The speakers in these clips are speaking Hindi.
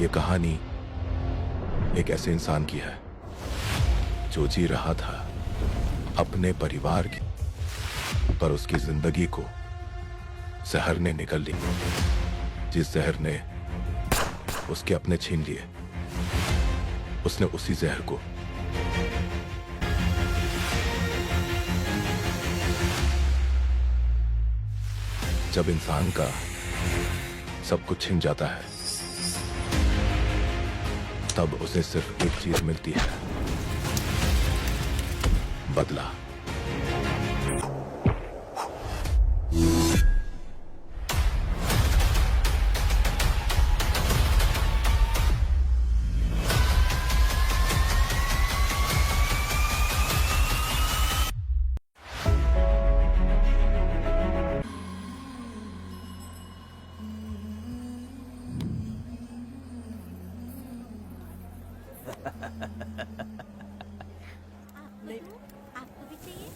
ये कहानी एक ऐसे इंसान की है जो जी रहा था अपने परिवार की, पर उसकी जिंदगी को जहर ने निगल ली। जिस जहर ने उसके अपने छीन लिए, उसने उसी जहर को जब इंसान का सब कुछ छिन जाता है, तब उसे सिर्फ एक चीज मिलती है, बदला।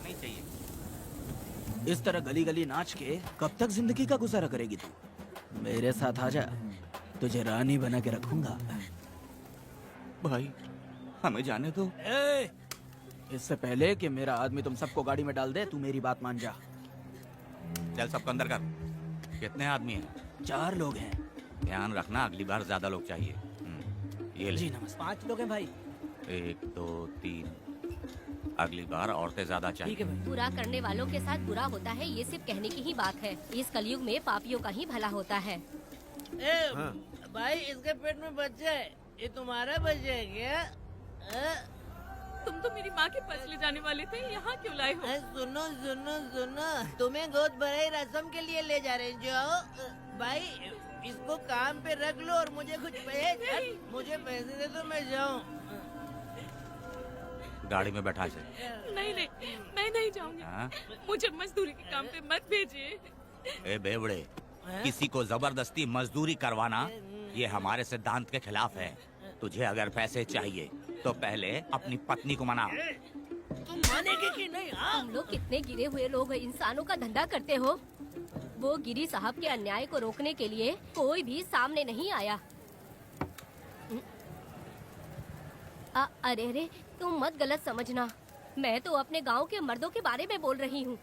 नहीं चाहिए। इस तरह गली गली नाच के कब तक जिंदगी का गुजारा करेगी तू? मेरे साथ आजा, तुझे रानी बना के रखूंगा। भाई हमें जाने दो। इससे पहले कि मेरा आदमी तुम सबको गाड़ी में डाल दे, तू मेरी बात मान जा। चल सबको अंदर कर। कितने आदमी हैं? 4 लोग हैं। ध्यान रखना, अगली बार ज्यादा लोग चाहिए। ये ले। जी नमस्ते। 5 लोग हैं भाई। 1 2 3। अगली बार औरतें ज्यादा चाहिए। बुरा करने वालों के साथ बुरा होता है, ये सिर्फ कहने की ही बात है। इस कलयुग में पापियों का ही भला होता है। भाई इसके पेट में बच्चा है, ये तुम्हारा बच्चा है क्या? तुम तो मेरी माँ के पास ले जाने वाले थे, यहाँ क्यों लाए हो? सुनो सुनो सुनो, तुम्हें गोद भराई रस्म के लिए ले जा रहे हैं। जाओ भाई, इसको काम पे रख लो और मुझे कुछ मुझे पैसे दे दो, मैं जाऊँ। गाड़ी में बैठा से। नहीं नहीं, मैं नहीं जाऊंगी। हाँ? मुझे मजदूरी के काम पे मत भेजिए। ए बेवड़े, किसी को जबरदस्ती मजदूरी करवाना ये हमारे सिद्धांत के खिलाफ है। तुझे अगर पैसे चाहिए तो पहले अपनी पत्नी को मना। तुम मानेगे कि नहीं? तुम लोग कितने गिरे हुए लोग इंसानों का धंधा करते हो। वो गिरी साहब के अन्याय को रोकने के लिए कोई भी सामने नहीं आया। अरे अरे, तुम मत गलत समझना, मैं तो अपने गांव के मर्दों के बारे में बोल रही हूँ।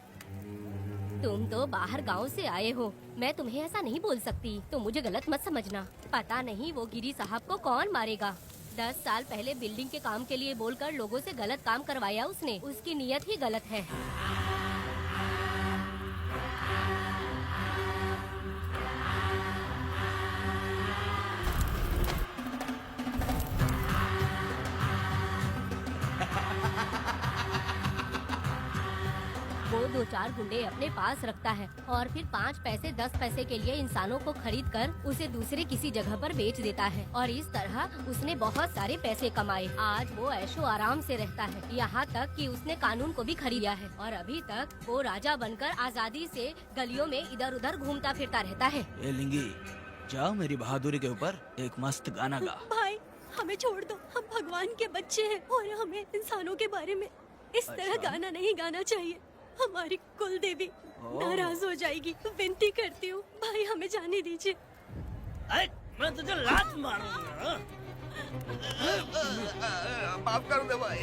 तुम तो बाहर गांव से आए हो, मैं तुम्हें ऐसा नहीं बोल सकती, तो मुझे गलत मत समझना। पता नहीं वो गिरी साहब को कौन मारेगा। 10 साल पहले बिल्डिंग के काम के लिए बोलकर लोगों से गलत काम करवाया उसने। उसकी नीयत ही गलत है। वो 2-4 गुंडे अपने पास रखता है और फिर 5 पैसे 10 पैसे के लिए इंसानों को खरीद कर उसे दूसरे किसी जगह पर बेच देता है। और इस तरह उसने बहुत सारे पैसे कमाए। आज वो ऐशो आराम से रहता है, यहाँ तक कि उसने कानून को भी खरीदा है। और अभी तक वो राजा बनकर आजादी से गलियों में इधर उधर घूमता फिरता रहता है। ए लिंगी, जाओ मेरी बहादुरी के ऊपर एक मस्त गाना गा। भाई हमें छोड़ दो, हम भगवान के बच्चे हैं और हमें इंसानों के बारे में इस तरह गाना नहीं गाना चाहिए। हमारी कुल देवी नाराज हो जाएगी। विनती करती हूँ भाई, हमें जाने दीजिए। मैं तुझे लात मारूंगा। माफ कर दे भाई।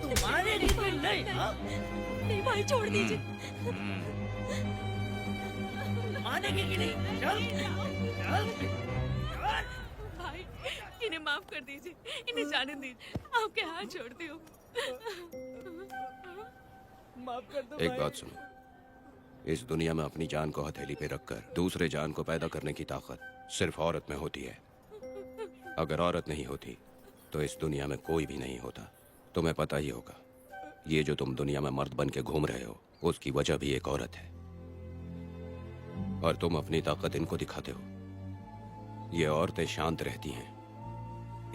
तुम मारेगी कि नहीं? नहीं भाई, छोड़ दीजिए। मानेगी कि नहीं? चल भाई इन्हें माफ कर दीजिए, इन्हें जाने दीजिए, आपके हाथ छोड़ती हूँ। माफ कर दो एक बात सुनो, इस दुनिया में अपनी जान को हथेली पे रखकर दूसरे जान को पैदा करने की ताकत सिर्फ औरत में होती है। अगर औरत नहीं होती तो इस दुनिया में कोई भी नहीं होता। तुम्हें पता ही होगा, ये जो तुम दुनिया में मर्द बन के घूम रहे हो, उसकी वजह भी एक औरत है। और तुम अपनी ताकत इनको दिखाते हो। ये औरतें शांत रहती हैं,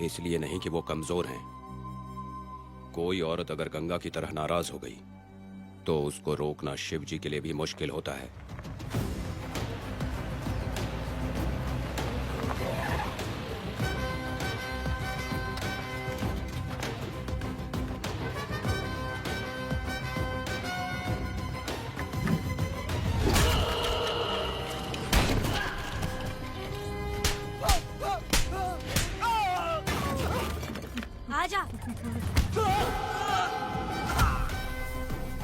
इसलिए नहीं कि वो कमजोर हैं। कोई औरत अगर गंगा की तरह नाराज हो गई तो उसको रोकना शिव जी के लिए भी मुश्किल होता है। आजा।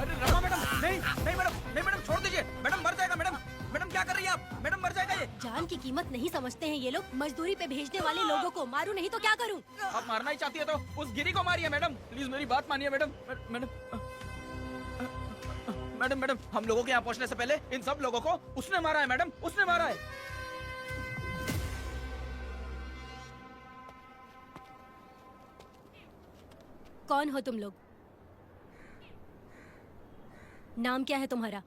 अरे रमा मैडम, नहीं नहीं मैडम, नहीं मैडम, छोड़ दीजिए मैडम, मर जाएगा मैडम। मैडम क्या कर रही है आप? मैडम मर जाएगा ये। जान की कीमत नहीं समझते हैं ये लोग। मजदूरी पे भेजने वाले लोगों को मारूं नहीं तो क्या करूं? आप मारना ही चाहती है तो उस गिरी को मारिए मैडम, प्लीज मेरी बात मानिए मैडम। मैडम मैडम मैडम, हम लोगों के यहाँ पहुँचने से पहले इन सब लोगों को उसने मारा है मैडम, उसने मारा है। कौन हो तुम लोग? नाम क्या है तुम्हारा?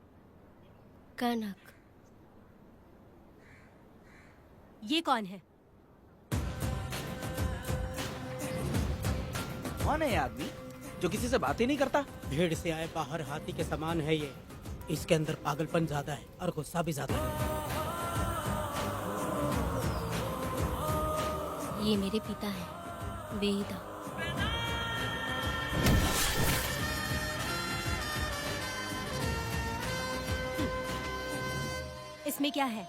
कनक। ये कौन है? कौन है ये आदमी जो किसी से बात ही नहीं करता? भीड़ से आए बाहर हाथी के समान है ये। इसके अंदर पागलपन ज्यादा है और गुस्सा भी ज्यादा है। ये मेरे पिता हैं, वेदा। इसमें क्या है?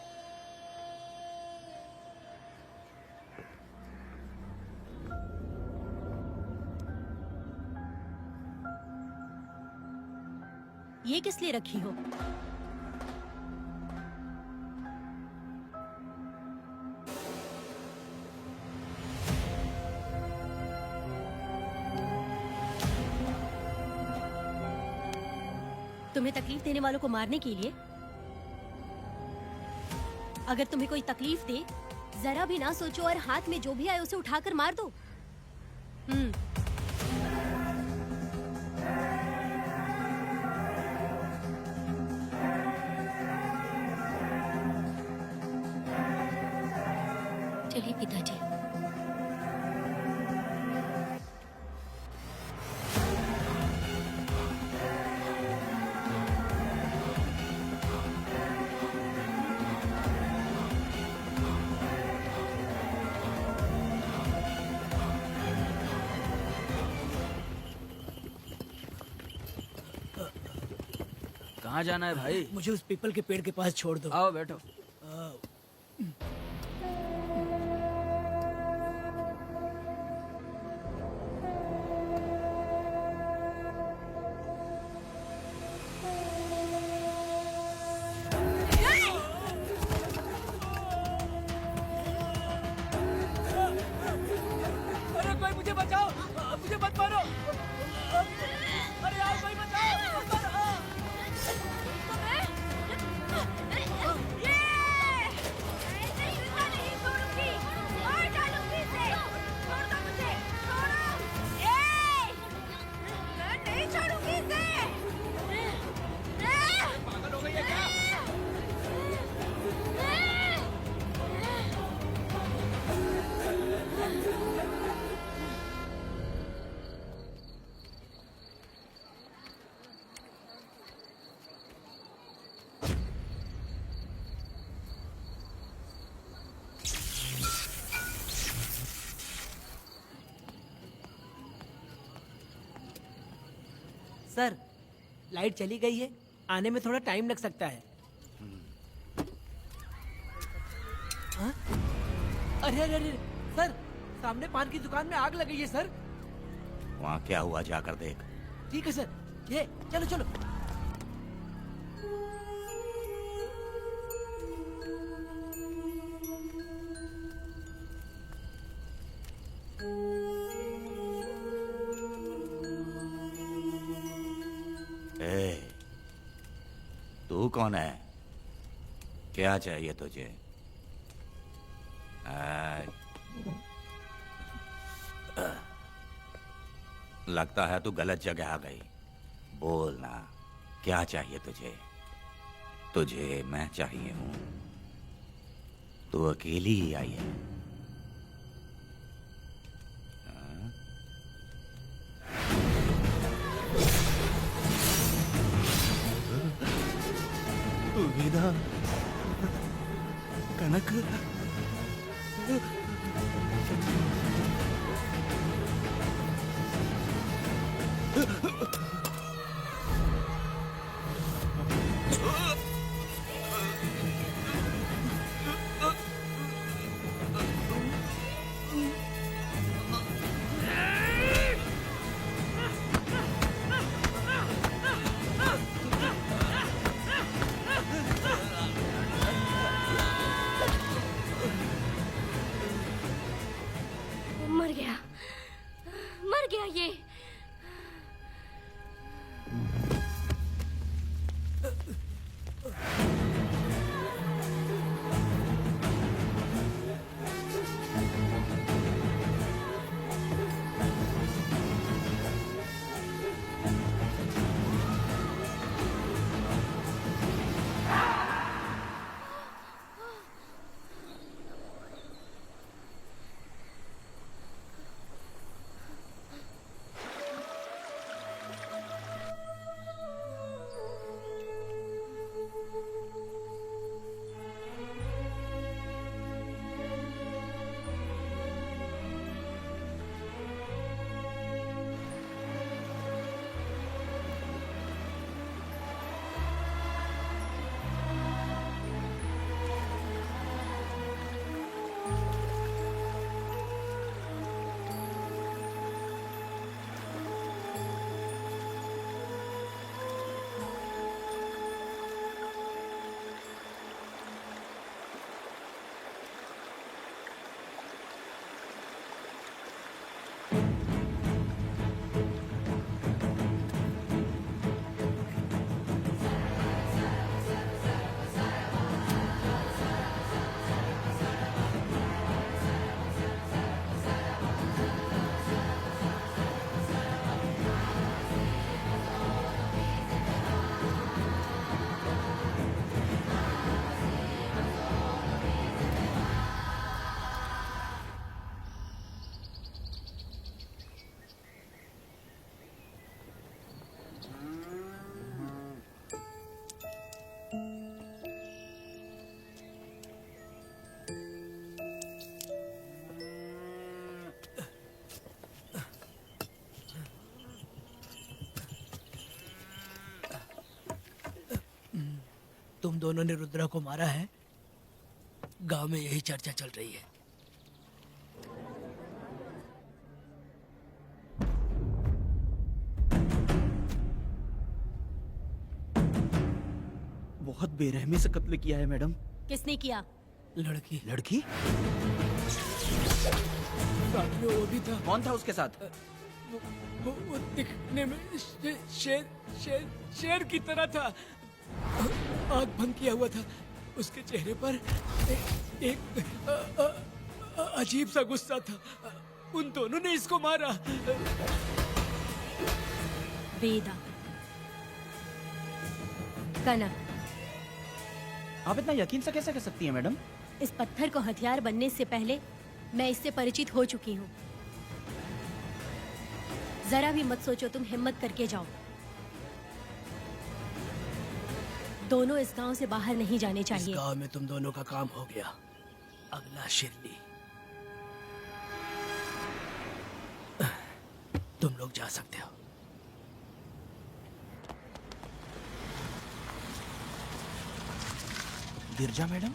ये किस लिए रखी हो? तुम्हें तकलीफ देने वालों को मारने के लिए? अगर तुम्हें कोई तकलीफ दे, जरा भी ना सोचो और हाथ में जो भी आए उसे उठाकर मार दो। चलिए पिताजी। कहाँ जाना है भाई? मुझे उस पीपल के पेड़ के पास छोड़ दो। आओ बैठो। अरे कोई मुझे बचाओ, मुझे मत मारो। अरे यार कोई बचाओ। सर, लाइट चली गई है, आने में थोड़ा टाइम लग सकता है। हाँ? अरे अरे अरे सर, सामने पान की दुकान में आग लगी है सर। वहाँ क्या हुआ जाकर देख। ठीक है सर, ये चलो चलो। तू कौन है? क्या चाहिए तुझे? लगता है तू गलत जगह आ गई। बोल ना, क्या चाहिए तुझे? तुझे मैं चाहिए हूं। तू अकेली ही आई है। वेदा, कनक, तुम दोनों ने रुद्रा को मारा है, गांव में यही चर्चा चल रही है। बहुत बेरहमी से कत्ल किया है मैडम। किसने किया? लड़की लड़की? साथ में वो भी था। कौन था उसके साथ? वो दिखने में शेर की तरह था। आँख बंद किया हुआ था। उसके चेहरे पर एक अजीब सा गुस्सा था। उन दोनों ने इसको मारा। वेदा, कनक, आप इतना यकीन से कैसे कह सकती हैं मैडम? इस पत्थर को हथियार बनने से पहले मैं इससे परिचित हो चुकी हूँ। जरा भी मत सोचो, तुम हिम्मत करके जाओ। दोनों इस गांव से बाहर नहीं जाने इस चाहिए। गांव में तुम दोनों का काम हो गया। अगला शिरली। तुम लोग जा सकते हो। गिरजा मैडम?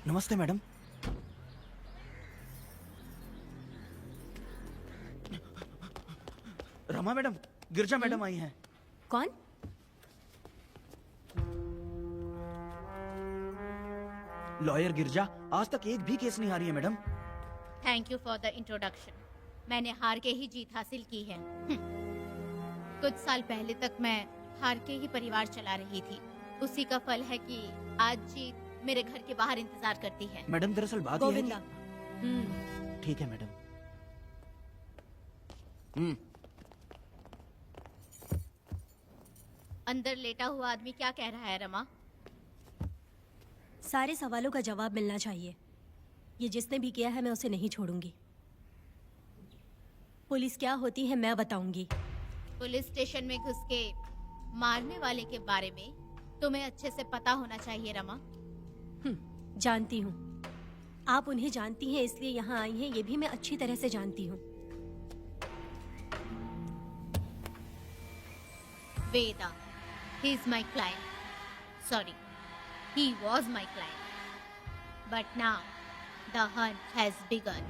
नमस्ते मैडम। रमा मैडम, गिरजा मैडम आई हैं। कौन? लॉयर गिरजा आज तक एक भी केस नहीं हारी है madam. Thank you for the introduction. मैंने हार के ही जीत हासिल की है। कुछ साल पहले तक मैं हार के ही परिवार चला रही थी। उसी का फल है कि आज जीत मेरे घर के बाहर इंतजार करती है। मैडम दरअसल बात यह है गोविंदा। कि... ठीक है मैडम। अंदर लेटा हुआ आदमी क्या कह रहा है रमा? सारे सवालों का जवाब मिलना चाहिए। ये जिसने भी किया है मैं उसे नहीं छोड़ूंगी। पुलिस क्या होती है मैं बताऊंगी। पुलिस स्टेशन में घुस के मारने वाले के बारे में तुम्हें अच्छे से पता होना चाहिए रमा। जानती हूँ। आप उन्हें जानती हैं इसलिए यहाँ आई हैं, ये भी मैं अच्छी तरह से जानती हूँ। वेदा, he is my client. Sorry, he was my client. But now, the hunt has begun.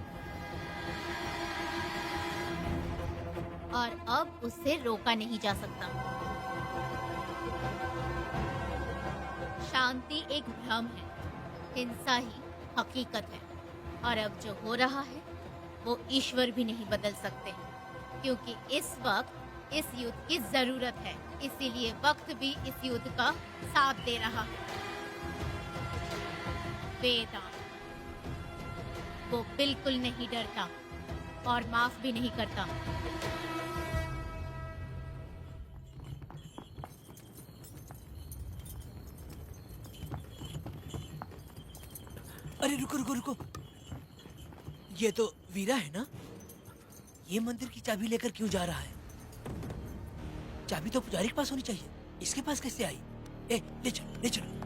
और अब उसे रोका नहीं जा सकता। शांति एक भ्रम है, हिंसा ही हकीकत है। और अब जो हो रहा है वो ईश्वर भी नहीं बदल सकते, क्योंकि इस वक्त इस युद्ध की जरूरत है। इसीलिए वक्त भी इस युद्ध का साथ दे रहा है। वेदा, वो बिल्कुल नहीं डरता और माफ भी नहीं करता। अरे रुको रुको रुको, ये तो वीरा है ना? ये मंदिर की चाबी लेकर क्यों जा रहा है? चाबी तो पुजारी के पास होनी चाहिए, इसके पास कैसे आई? ले चलो ले चलो।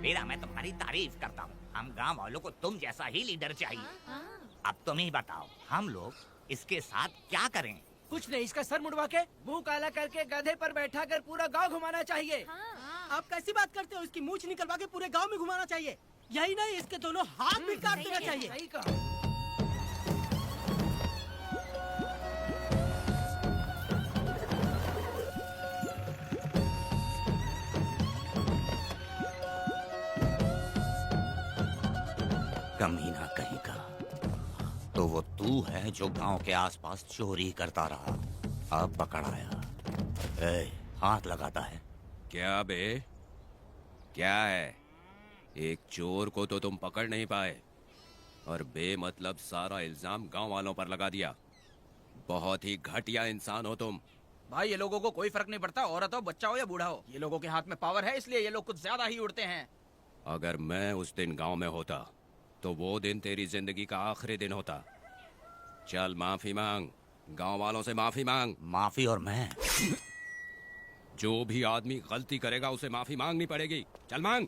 वीरा, मैं तुम्हारी तारीफ करता हूँ। हम गांव वालों को तुम जैसा ही लीडर चाहिए। अब तुम ही बताओ, हम लोग इसके साथ क्या करें? कुछ नहीं, इसका सर मुड़वा के मुंह काला करके गधे पर बैठा कर पूरा गांव घुमाना चाहिए। आप कैसी बात करते हो? इसकी मूछ निकलवा के पूरे गांव में घुमाना चाहिए। यही नहीं, इसके दोनों हाथ भी काट देना चाहिए। सही कहा। कमीना कहीं का। तो वो तू है जो गांव के आसपास चोरी करता रहा, अब पकड़ आया। ए, हाथ लगाता है। क्या बे, क्या है? एक चोर को तो तुम पकड़ नहीं पाए और बेमतलब सारा इल्जाम गांव वालों पर लगा दिया। बहुत ही घटिया इंसान हो तुम। भाई ये लोगों को कोई फर्क नहीं पड़ता, औरत हो, बच्चा हो या बूढ़ा हो। ये लोगों के हाथ में पावर है, इसलिए ये लोग कुछ ज्यादा ही उड़ते हैं। अगर मैं उस दिन गांव में होता तो वो दिन तेरी जिंदगी का आखिरी दिन होता। चल माफी मांग, गांव वालों से माफी मांग। माफी? और मैं? जो भी आदमी गलती करेगा उसे माफी मांगनी पड़ेगी। चल मांग।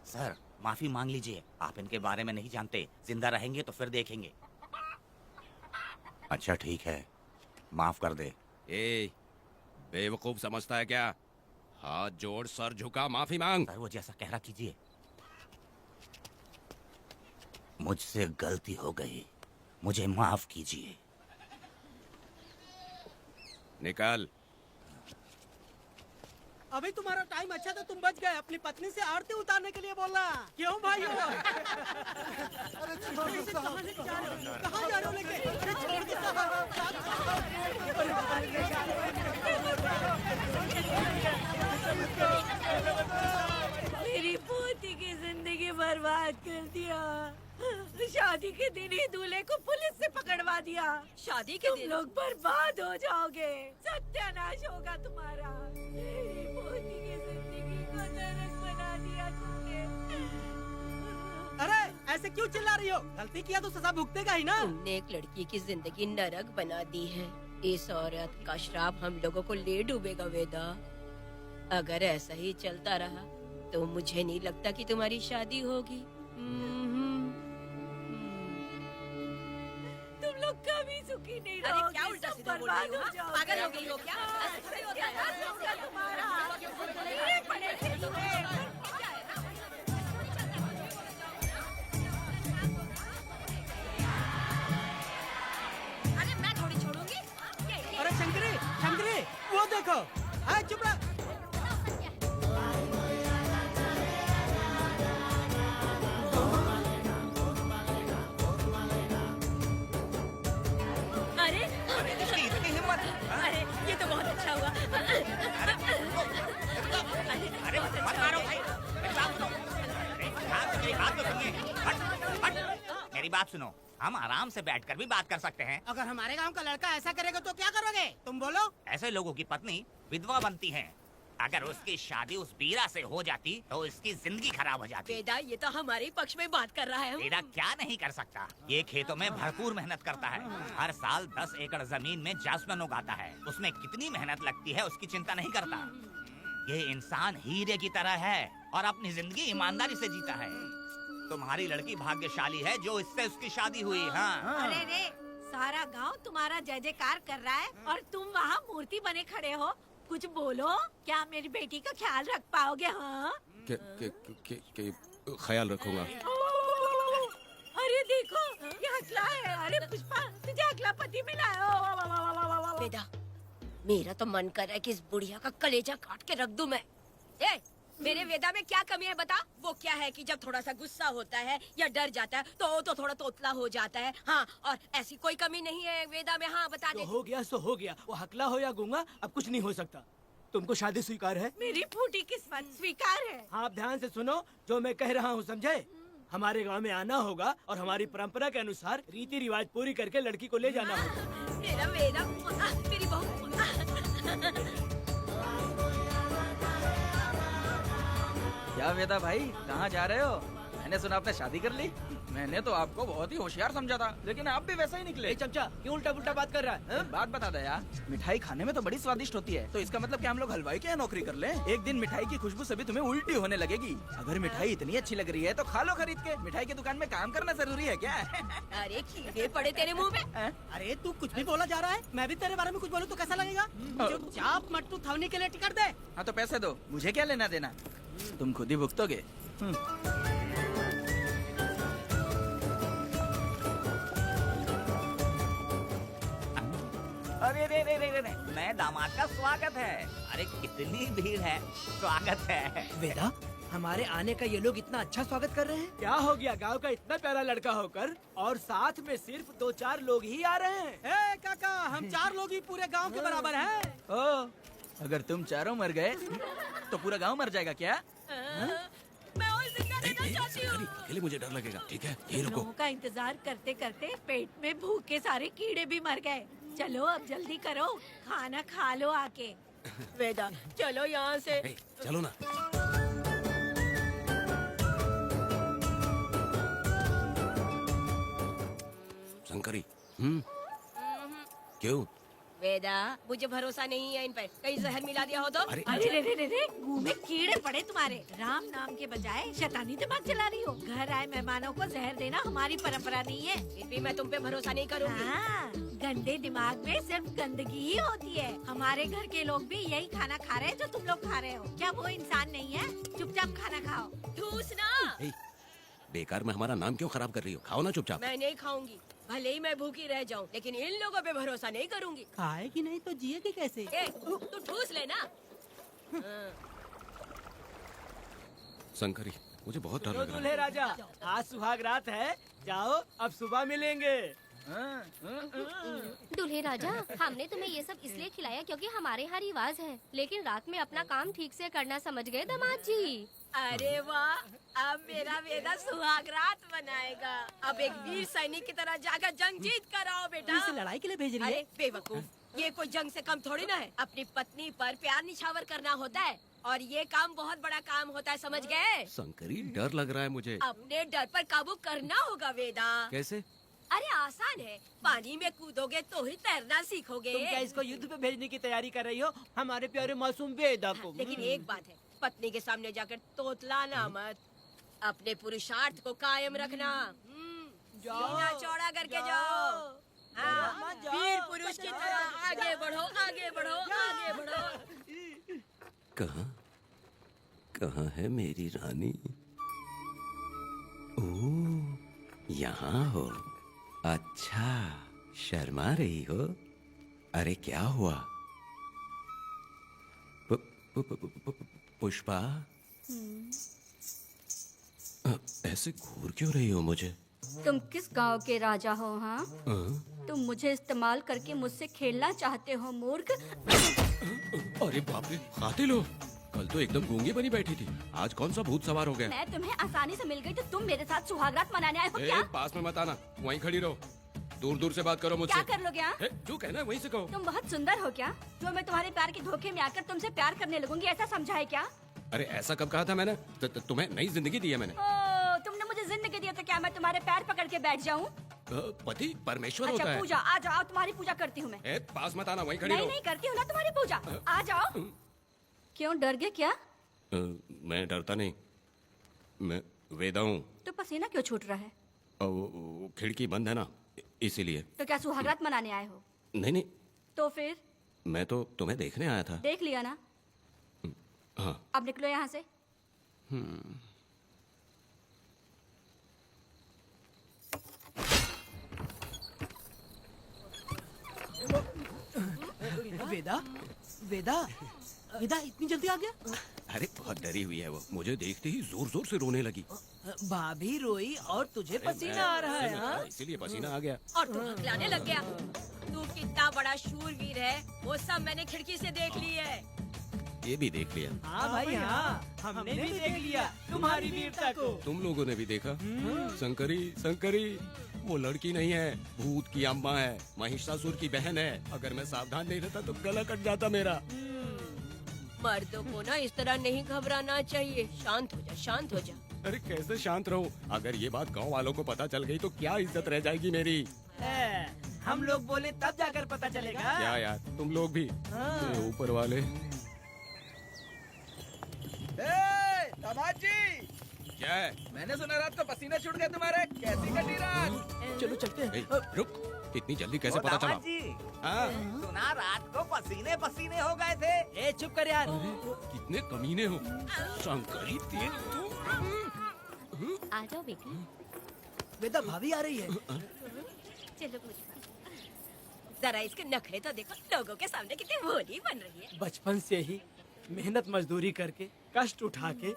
सर माफी मांग लीजिए, आप इनके बारे में नहीं जानते। जिंदा रहेंगे तो फिर देखेंगे। अच्छा ठीक है, माफ कर दे। ए, बेवकूफ समझता है क्या? हाथ जोड़, सर झुका, माफी मांग। सर वो जैसा कह रहा कीजिए। मुझसे गलती हो गई, मुझे माफ कीजिए। निकल। अभी तुम्हारा टाइम अच्छा था, तुम बच गए। अपनी पत्नी से आरती उतारने के लिए बोलना। क्यों भाई? कहाँ जा रहे हो लेके? अरे छोड़ दो मेरी पोती की जिंदगी बर्बाद कर दिया। शादी के दिन ही दूल्हे को पुलिस से पकड़वा दिया। शादी के दिन लोग बर्बाद हो जाओगे, सत्यानाश होगा तुम्हारा। मेरी पोती की जिंदगी को नरक बना दिया तुमने। अरे ऐसे क्यों चिल्ला रही हो? गलती किया तो सजा भुगतेगा ही ना। तुमने एक लड़की की जिंदगी नरक बना दी है। इस औरत का श्राप हम लोगों को ले डूबेगा वेदा। अगर ऐसा ही चलता रहा तो मुझे नहीं लगता कि तुम्हारी शादी होगी। तुम लोग कभी सुखी नहीं अरे रहोगे। क्या उल्टा सब सीधा बोल बर्बाद रही हो? हो जाओगे। पागल हो गई हो क्या? ऐसा ही होता है। सत्यानाश होगा तुम्हारा। ये पड़ेगी तुम्हें। अरे मैं थोड़ी छोड़ूंगी। अरे शंकरी, शंकरी, वो देखो। हाँ चुप रह। अरे इतनी हिम्मत? अरे ये तो बहुत अच्छा हुआ। अरे मत मारो भाई, मेरी बात सुनो। मेरी बात तो सुनिए। हट, हट। मेरी बात सुनो, हम आराम से बैठकर भी बात कर सकते हैं। अगर हमारे गांव का लड़का ऐसा करेगा तो क्या करोगे? तुम बोलो। ऐसे लोगों की पत्नी विधवा बनती है। अगर उसकी शादी उस बीरा से हो जाती तो उसकी जिंदगी खराब हो जाती। वेदा ये तो हमारे ही पक्ष में बात कर रहा है। बीरा क्या नहीं कर सकता? ये खेतों में भरपूर मेहनत करता है। हर साल 10 एकड़ जमीन में जासमन उगाता है। उसमें कितनी मेहनत लगती है उसकी चिंता नहीं करता। ये इंसान हीरे की तरह है और अपनी जिंदगी ईमानदारी से जीता है। तुम्हारी लड़की भाग्यशाली है जो इससे उसकी शादी हुई। हाँ अरे रे, सारा गांव तुम्हारा जय जयकार कर रहा है और तुम वहाँ मूर्ति बने खड़े हो। कुछ बोलो, क्या मेरी बेटी का ख्याल रख पाओगे? हाँ ख्याल रखूंगा। अरे देखो ये हकला है। अरे पुष्पा, तुझे हकला पति मिला है। वेदा मेरा तो मन कर रहा है कि इस बुढ़िया का कलेजा काट के रख दूं मैं। ए, मेरे वेदा में क्या कमी है बता? वो क्या है कि जब थोड़ा सा गुस्सा होता है या डर जाता है तो थोड़ा तोतला हो जाता है। हाँ, और ऐसी कोई कमी नहीं है वेदा में। हाँ बता दे। हो गया सो हो गया। वो हकला हो या गूंगा अब कुछ नहीं हो सकता। तुमको शादी स्वीकार है? मेरी फूटी किस्मत स्वीकार है। आप ध्यान से सुनो जो मैं कह रहा हूँ, समझे? हमारे गांव में आना होगा और हमारी परंपरा के अनुसार रीति रिवाज पूरी करके लड़की को ले जाना होगा। मेरा वेदा, मेरी बहू। क्या वेदा भाई, कहाँ जा रहे हो? मैंने सुना आपने शादी कर ली। मैंने तो आपको बहुत ही होशियार समझा था, लेकिन आप भी वैसा ही निकले। चमचा क्यों उल्टा पुल्टा बात कर रहा है? बात बता दे यार, मिठाई खाने में तो बड़ी स्वादिष्ट होती है, तो इसका मतलब क्या हम लोग हलवाई के यहाँ नौकरी कर लें? एक दिन मिठाई की खुशबू से भी तुम्हें उल्टी होने लगेगी। अगर मिठाई इतनी अच्छी लग रही है तो खा लो खरीद के। मिठाई की दुकान में काम करना जरूरी है क्या? अरे कीड़े पड़े तेरे मुंह में। अरे तू कुछ भी बोला जा रहा है। मैं भी तेरे बारे में कुछ बोलूं तो कैसा लगेगा? चुपचाप मट्टू थवनी के लिए टिकट दे। हाँ तो पैसे दो, मुझे क्या लेना देना, तुम खुद ही भुगतोगे। अरे रे रे रे रे, नए दामाद का स्वागत है। अरे कितनी भीड़ है, स्वागत है। वेदा हमारे आने का ये लोग इतना अच्छा स्वागत कर रहे हैं। क्या हो गया गांव का इतना प्यारा लड़का होकर और साथ में सिर्फ 2-4 लोग ही आ रहे हैं। काका, हम 4 लोग ही पूरे गांव के बराबर हैं। ओ, अगर तुम चारों मर गए तो पूरा गांव मर जाएगा क्या? मैं और जिंदा रहना चाहती हूँ। अकेले मुझे डर लगेगा, ठीक है? यही रुको। लोगों का इंतजार करते करते पेट में भूख के सारे कीड़े भी मर गए। चलो अब जल्दी करो, खाना खा लो आके। वेदा, चलो यहाँ से। ए, चलो ना। शंकरी, क्यों? वेदा, मुझे भरोसा नहीं है इन पर, कहीं जहर मिला दिया हो तो। अरे, अरे रे रे रे रे, मुंह में कीड़े पड़े तुम्हारे। राम नाम के बजाय शैतानी दिमाग चला रही हो। घर आए मेहमानों को जहर देना हमारी परंपरा नहीं है। फिर भी मैं तुम पे भरोसा नहीं करूँगी। हाँ, गंदे दिमाग में सिर्फ गंदगी ही होती है। हमारे घर के लोग भी यही खाना खा रहे हैं जो तुम लोग खा रहे हो। क्या वो इंसान नहीं है? चुपचाप खाना खाओ। ठूसना। ए, बेकार में हमारा नाम क्यों खराब कर रही हो? खाओ ना चुपचाप। मैं नहीं खाऊंगी, भले ही मैं भूखी रह जाऊं, लेकिन इन लोगों पे भरोसा नहीं करूंगी। खाएगी नहीं तो जिएगी कैसे? तू ठूस लेना। शंकरी, मुझे बहुत डर तो लग रहा दूल्हे है। राजा, आज सुहाग रात है, जाओ अब सुबह मिलेंगे। दूल्हे राजा, हमने तुम्हें ये सब इसलिए खिलाया क्योंकि हमारे यहाँ रिवाज है, लेकिन रात में अपना काम ठीक से करना समझ गए दामाद जी। अरे वाह, अब मेरा वेदा सुहाग रात मनाएगा। अब एक वीर सैनिक की तरह जाकर जंग जीत कर आओ बेटा। इसे लड़ाई के लिए भेज रही है? अरे बेवकूफ, ये कोई जंग से कम थोड़ी ना है। अपनी पत्नी पर प्यार निछावर करना होता है और ये काम बहुत बड़ा काम होता है, समझ गए? शंकरी, डर लग रहा है मुझे। अपने डर पर काबू करना होगा वेदा। कैसे? अरे आसान है, पानी में कूदोगे तो ही तैरना सीखोगे। तुम क्या इसको युद्ध पे भेजने की तैयारी कर रही हो? हमारे प्यारे मासूम वेदा को। लेकिन एक बात है, पत्नी के सामने जाकर तोतलाना मत। अपने पुरुषार्थ को कायम रखना। सीना चौड़ा करके जाओ। हाँ, वीर पुरुष की तरह आगे बढ़ो, आगे बढ़ो, आगे बढ़ो। कहाँ है मेरी रानी? ओह, यहाँ हो। अच्छा, शर्मा रही हो? अरे क्या हुआ? पुष्पा, ऐसे घूर क्यों रही हो मुझे? तुम किस गांव के राजा हो? हाँ, तुम मुझे इस्तेमाल करके मुझसे खेलना चाहते हो मूर्ख। अरे बाप रे, कातिल हो। कल तो एकदम गूंगी बनी बैठी थी, आज कौन सा भूत सवार हो गया? मैं तुम्हें आसानी से मिल गई तो तुम मेरे साथ सुहागरात मनाने आए हो क्या? पास में मत आना, वहीं खड़ी रहो। दूर दूर से बात करो मुझसे। क्या कर लोगे? हाँ? जो कहना है वहीं से कहो। तुम बहुत सुंदर हो क्या, जो मैं तुम्हारे प्यार के धोखे में आकर तुमसे प्यार करने लगूंगी, ऐसा समझा है क्या? अरे ऐसा कब कहा था मैंने? तुम्हें नई जिंदगी दी है मैंने। ओ, तुमने मुझे जिंदगी दी तो क्या मैं तुम्हारे पैर पकड़ के बैठ जाऊं? पति परमेश्वर अच्छा होता है। पूजा, आ जाओ, तुम्हारी पूजा करती हूँ मैं। पास मत आना, वहीं खड़ी रहो। नहीं करती हूँ ना तुम्हारी पूजा, आ जाओ। क्यों डर गए क्या? मैं डरता नहीं, मैं वेदा हूँ। तो पसीना क्यों छूट रहा है? वो खिड़की बंद है ना, इसीलिए। तो क्या सुहागरात मनाने आए हो? नहीं नहीं, तो फिर मैं तो तुम्हें देखने आया था। देख लिया ना? हाँ। अब निकलो यहाँ से। वेदा, वेदा, वेदा इतनी जल्दी आ गया? अरे बहुत डरी हुई है वो, मुझे देखते ही जोर जोर से रोने लगी। भाभी रोई और तुझे पसीना आ रहा है? हाँ? इसीलिए पसीना आ गया। और तू हकलाने लग गया। तू कितना बड़ा शूरवीर है, वो सब मैंने खिड़की से देख ली है। ये भी देख लिया? हाँ भाई हाँ, हमने भी देख लिया तुम्हारी वीरता को। तुम लोगों ने भी देखा? शंकरी, शंकरी, वो लड़की नहीं है, भूत की अम्मा है, महिषासुर की बहन है। अगर मैं सावधान नहीं रहता तो गला कट जाता मेरा। मर्दों को ना इस तरह नहीं घबराना चाहिए। शांत हो जा, शांत हो जा। अरे कैसे शांत रहूं? अगर ये बात गांव वालों को पता चल गई तो क्या इज्जत रह जाएगी मेरी? हम लोग बोले तब जाकर पता चलेगा। क्या यार, तुम लोग भी? ये ऊपर वाले। दामाद जी, क्या है? मैंने सुना रात को पसीने छूट गए तुम्हारे, कैसी कटी रात? चलो चलते हैं। रुक, इतनी जल्दी कैसे पता चला? हाँ? सुना रात को पसीने पसीने हो गए थे। ए चुप कर यार। कितने कमीने हो शंकरी, तेरी तो। आ जाओ बेटी। वेदा भाभी आ रही है। चलो मुझे जरा इसके नखरे तो देखो, लोगों के सामने कितनी भोली बन रही है। बचपन से ही मेहनत मजदूरी करके, कष्ट उठा के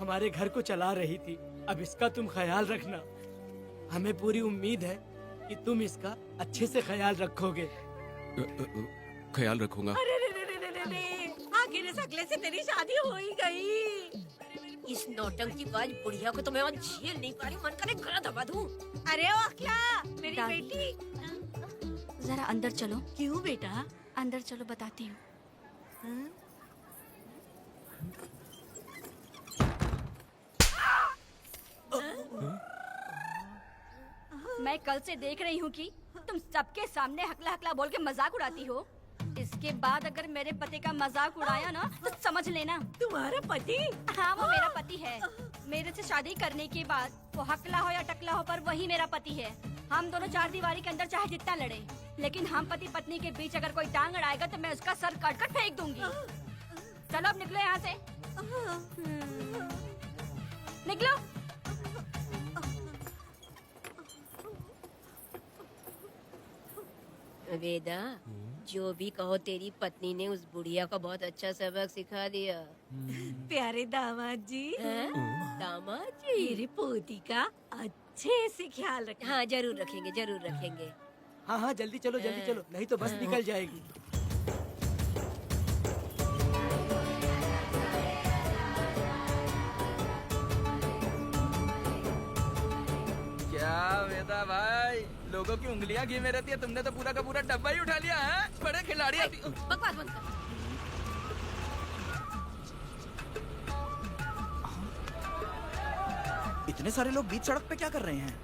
हमारे घर को चला रही थी। अब इसका तुम ख्याल रखना। हमें पूरी उम्मीद है कि तुम इसका अच्छे से ख्याल रखोगे। ख्याल रखूंगा। अरे रे रे रे रे रे रे, आखिर इस अगले से तेरी शादी हो ही गई। इस नौटंकी बाज बुढ़िया को तो मैं और झेल नहीं पा रही, मन करे गला दबा दूं। अरे ओ अखिला, मेरी दादी। बेटी। जरा अंदर चलो। क्यों बेटा? अंदर चलो, बताती हूँ। मैं कल से देख रही हूँ कि तुम सबके सामने हकला हकला बोल के मजाक उड़ाती हो। इसके बाद अगर मेरे पति का मजाक उड़ाया ना तो समझ लेना। तुम्हारा पति? हाँ, वो मेरा पति है। मेरे से शादी करने के बाद वो हकला हो या टकला हो, पर वही मेरा पति है। हम दोनों चार दीवारी के अंदर चाहे जितना लड़े, लेकिन हम पति पत्नी के बीच अगर कोई टांग अड़ाएगा तो मैं उसका सर काट कर फेंक दूंगी। चलो अब निकलो यहाँ से। निकलो। वेदा, जो भी कहो तेरी पत्नी ने उस बुढ़िया को बहुत अच्छा सबक सिखा दिया। प्यारे दामाद जी, दामाद जी, मेरी पोती का अच्छे से ख्याल रखना। हाँ जरूर रखेंगे, जरूर रखेंगे। हाँ हाँ, जल्दी चलो जल्दी चलो, नहीं तो बस निकल जाएगी। क्या वेदा भाई, लोगों की उंगलियां घी में रहती है, तुमने तो पूरा का पूरा डब्बा ही उठा लिया है। बड़े खिलाड़ी। बकवास बंद कर। इतने सारे लोग बीच सड़क पे क्या कर रहे हैं?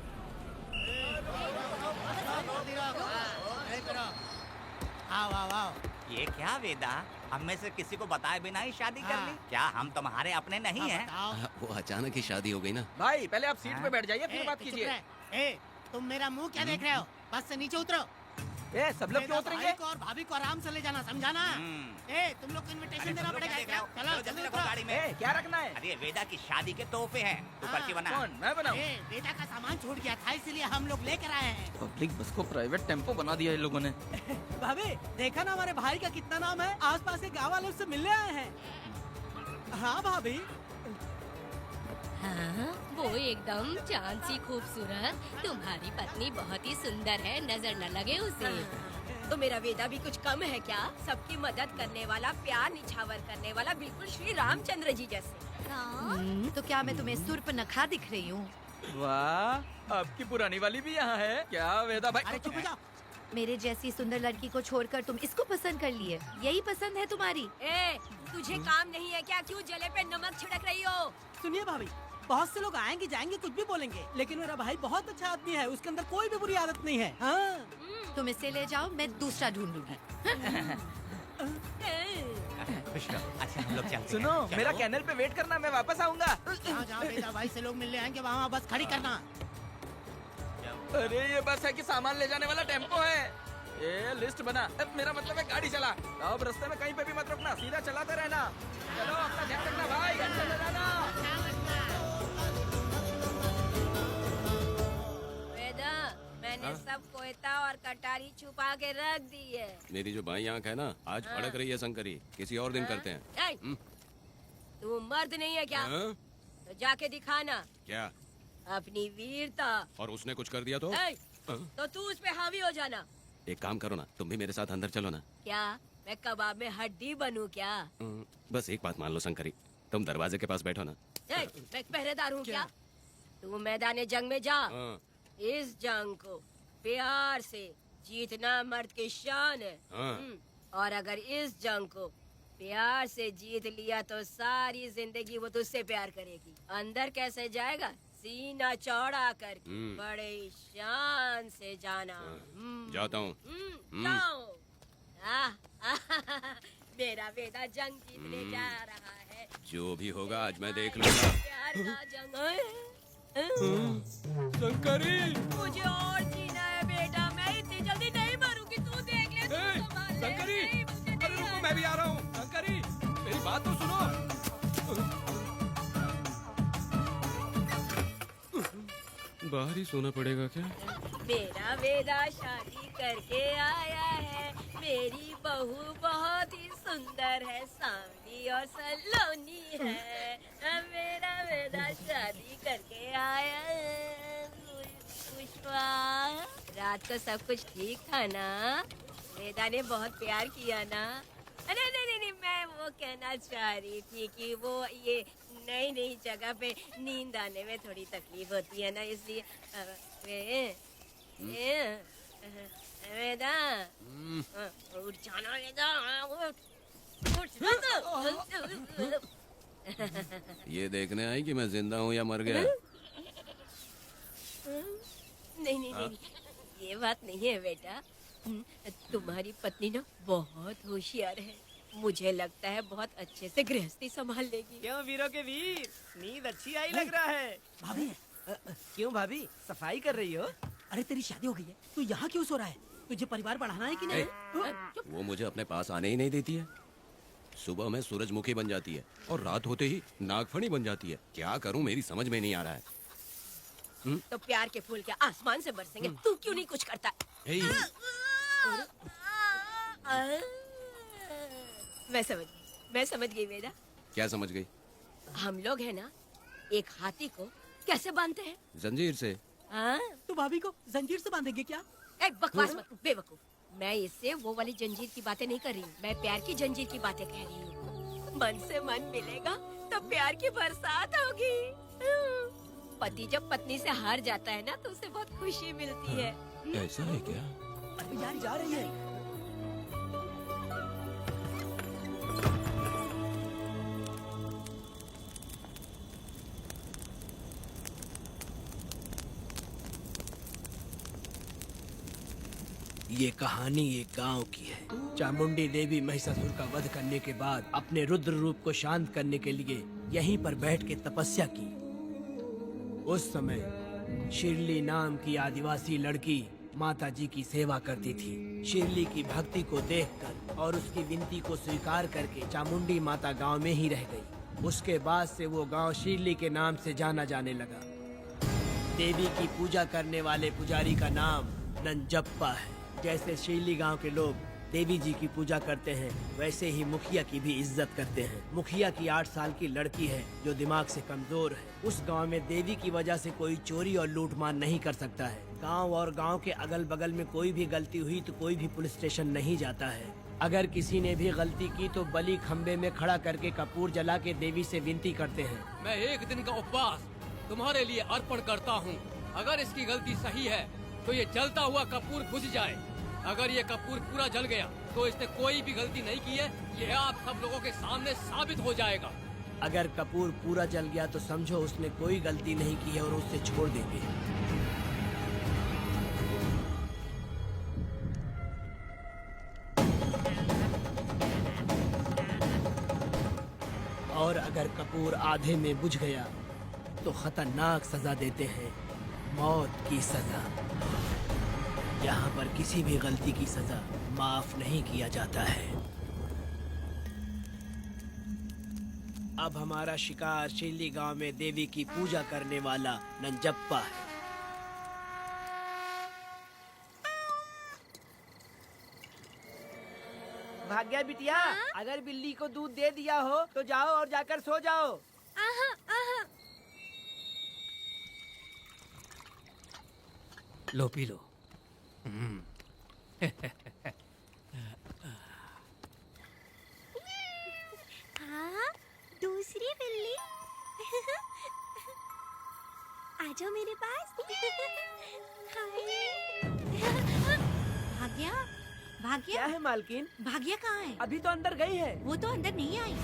आओ आओ आओ। ये क्या वेदा, हम में से किसी को बताए बिना ही शादी कर ली? क्या हम तुम्हारे अपने नहीं हैं? वो अचानक ही शादी हो गई ना। भाई पहले आप सीट पे बैठ जाइए, फिर बात कीजिए। तुम मेरा मुंह क्या देख रहे हो? बस से नीचे उतरो। ए, सब लोग क्यों उतरेंगे? भाई को और भाभी को आराम से ले जाना, समझा ना? तुम लोग को इनविटेशन देना पड़ेगा। चलो जल्दी उतरो। गाड़ी में। ए, क्या रखना है? अरे वेदा की शादी के तोहफे हैं, तू पर्ची बना। कौन, मैं बनाऊं? बेटा का सामान छूट गया था, इसलिए हम लोग लेकर आए हैं। पब्लिक बस को प्राइवेट टेम्पो बना दिया इन लोगों ने। भाभी, देखा ना हमारे भाई का कितना नाम है? आसपास के गाँव वालों से मिलने आए हैं। हाँ भाभी। हाँ, वो एकदम चांद सी खूबसूरत। तुम्हारी पत्नी बहुत ही सुंदर है, नजर न लगे उसे। तो मेरा वेदा भी कुछ कम है क्या? सबकी मदद करने वाला, प्यार निछावर करने वाला, बिल्कुल श्री रामचंद्र जी जैसे। तो क्या मैं तुम्हें सुर्पनखा दिख रही हूँ? वाह, आपकी पुरानी वाली भी यहाँ है क्या वेदा भाई? अरे चुप हो जाओ। मेरे जैसी सुंदर लड़की को छोड़कर तुम इसको पसंद कर लिए, यही पसंद है तुम्हारी? ए, तुझे काम नहीं है क्या? क्यों जले पे नमक छिड़क रही हो? सुनिए भाभी, बहुत से लोग आएंगे जाएंगे, कुछ भी बोलेंगे, लेकिन मेरा भाई बहुत अच्छा आदमी है, उसके अंदर कोई भी बुरी आदत नहीं है। हाँ। तुम इसे ले जाओ, मैं दूसरा ढूंढ लूंगी। खुश रहो। अच्छा हम लोग चलते हैं। सुनो, चलो। मेरा कैनल पे वेट करना, मैं वापस आऊंगा। जहाँ जहाँ बेटा भाई से लोग मिलने आएंगे वहाँ बस खड़ी करना। अरे ये बस है कि सामान ले जाने वाला टेम्पो है। ये लिस्ट बना। अब मेरा मतलब है गाड़ी चला। अब रास्ते में कहीं पे भी मत रुकना, सीधा चलाते रहना। चलो अपना ध्यान रखना भाई, चले जाना। वेदा, मैंने सब कोयता और कटारी छुपा के रख दी है। मेरी जो बाई आंख है ना, आज फड़क रही है शंकरी। किसी और दिन करते हैं। ए, तू मर्द नहीं है क्या? हाँ? तो जाके दिखाना क्या? अपनी वीरता। और उसने कुछ कर दिया तो? ए, हाँ? तो तू उस पे हावी हो जाना। एक काम करो ना, तुम भी मेरे साथ अंदर चलो ना। क्या मैं कबाब में हड्डी बनूं क्या? बस एक बात मान लो शंकरी, तुम दरवाजे के पास बैठो ना। ए, मैं पहरेदार हूँ क्या? तू मैदान जंग में जा। हाँ। इस जंग को प्यार से जीतना मर्द की शान है। हाँ। और अगर इस जंग को प्यार से जीत लिया तो सारी जिंदगी वो तुझसे प्यार करेगी। अंदर कैसे जाएगा? सीना चौड़ा करके बड़े शान से जाना। जाता हूँ। जाओ। मेरा बेटा जंग जीतने जा रहा है। जो भी होगा आज मैं देख लूंगा। प्यार का जंग है। शंकरी, मुझे और जीना है बेटा, मैं इतनी जल्दी नहीं मरूंगी। तू देख ले, तू संभाल ले। शंकरी, नहीं, मुझे नहीं अरे रुको, आना। मैं भी आ रहा हूँ। शंकरी, मेरी बात तो सुनो। बाहर ही सोना पड़ेगा क्या? मेरा वेदा शादी करके आया है। मेरी बहू बहुत ही सुंदर है, सांवली प्यारी और सलोनी है, मेरा बेटा शादी करके आया है। पुष्पा, रात को सब कुछ ठीक था ना? वेदा ने बहुत प्यार किया ना? नहीं नहीं नहीं, मैं वो कहना चाह रही थी कि वो ये नई नई जगह पे नींद आने में थोड़ी तकलीफ होती है ना, इसलिए वेदा उठ जाना, वेदा उठ ना। ये देखने आई कि मैं जिंदा हूँ या मर गया? नहीं नहीं नहीं, ये बात नहीं है बेटा। तुम्हारी पत्नी ना बहुत होशियार है, मुझे लगता है बहुत अच्छे से गृहस्थी संभाल लेगी। क्यों वीरों के वीर, नींद अच्छी आई लग रहा है। भाभी, क्यों भाभी, सफाई कर रही हो? अरे तेरी शादी हो गई है, तू यहाँ क्यों सो रहा है? तुझे परिवार बढ़ाना है कि नहीं? वो मुझे अपने पास आने ही नहीं देती है। सुबह में सूरजमुखी बन जाती है और रात होते ही नागफनी बन जाती है। क्या करूं, मेरी समझ में नहीं आ रहा है। तो प्यार के फूल क्या आसमान से बरसेंगे? तू क्यों नहीं कुछ करता? मैं समझ गई वेदा। क्या समझ गई? हम लोग है ना, एक हाथी को कैसे बांधते हैं? जंजीर से। हाँ? तो भाभी को जंजीर से बांधेंगे क्या? एक बकवास मत, बेवकूफ। मैं इससे वो वाली जंजीर की बातें नहीं कर रही हूँ, मैं प्यार की जंजीर की बातें कह रही हूँ। मन से मन मिलेगा तो प्यार की बरसात होगी। पति जब पत्नी से हार जाता है ना, तो उसे बहुत खुशी मिलती है। ऐसा है क्या? अरे यार जा रही है। ये कहानी एक गांव की है। चामुंडी देवी महिषासुर का वध करने के बाद अपने रुद्र रूप को शांत करने के लिए यहीं पर बैठ के तपस्या की। उस समय शिरली नाम की आदिवासी लड़की माता जी की सेवा करती थी। शिरली की भक्ति को देखकर और उसकी विनती को स्वीकार करके चामुंडी माता गांव में ही रह गई। उसके बाद से वो गांव शिरली के नाम से जाना जाने लगा। देवी की पूजा करने वाले पुजारी का नाम नंजप्पा है। जैसे शिरली गांव के लोग देवी जी की पूजा करते हैं, वैसे ही मुखिया की भी इज्जत करते हैं। मुखिया की 8 साल की लड़की है जो दिमाग से कमजोर है। उस गांव में देवी की वजह से कोई चोरी और लूटमार नहीं कर सकता है। गांव और गांव के अगल बगल में कोई भी गलती हुई तो कोई भी पुलिस स्टेशन नहीं जाता है। अगर किसी ने भी गलती की तो बलि खम्बे में खड़ा करके कपूर जला के देवी से विनती करते हैं। मैं 1 दिन का उपवास तुम्हारे लिए अर्पण करता हूँ। अगर इसकी गलती सही है तो ये जलता हुआ कपूर बुझ जाए। अगर ये कपूर पूरा जल गया तो इसने कोई भी गलती नहीं की है, ये आप सब लोगों के सामने साबित हो जाएगा। अगर कपूर पूरा जल गया तो समझो उसने कोई गलती नहीं की है और उसे छोड़ देंगे। और अगर कपूर आधे में बुझ गया तो खतरनाक सजा देते हैं, मौत की सजा। यहाँ पर किसी भी गलती की सजा माफ नहीं किया जाता है। अब हमारा शिकार शिरली गांव में देवी की पूजा करने वाला नंजप्पा है। भाग्या बिटिया, अगर बिल्ली को दूध दे दिया हो तो जाओ और जाकर सो जाओ। लो पी लो। हाँ, दूसरी बिल्ली। आ जाओ मेरे पास। भाग्या, भाग्या क्या है मालकिन? भाग्या कहाँ है? अभी तो अंदर गई है। वो तो अंदर नहीं आई।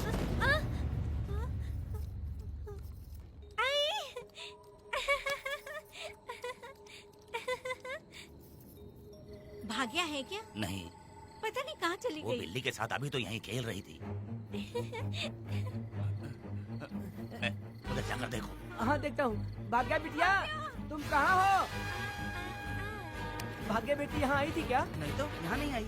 भाग्या है क्या? नहीं, पता नहीं कहाँ चली वो गई। बिल्ली के साथ अभी तो यहीं खेल रही थी। उधर जाकर देखो। हाँ देखता हूँ। भाग्या बिटिया, तुम कहाँ हो? भाग्या बेटी यहाँ आई थी क्या? नहीं तो यहाँ नहीं आई।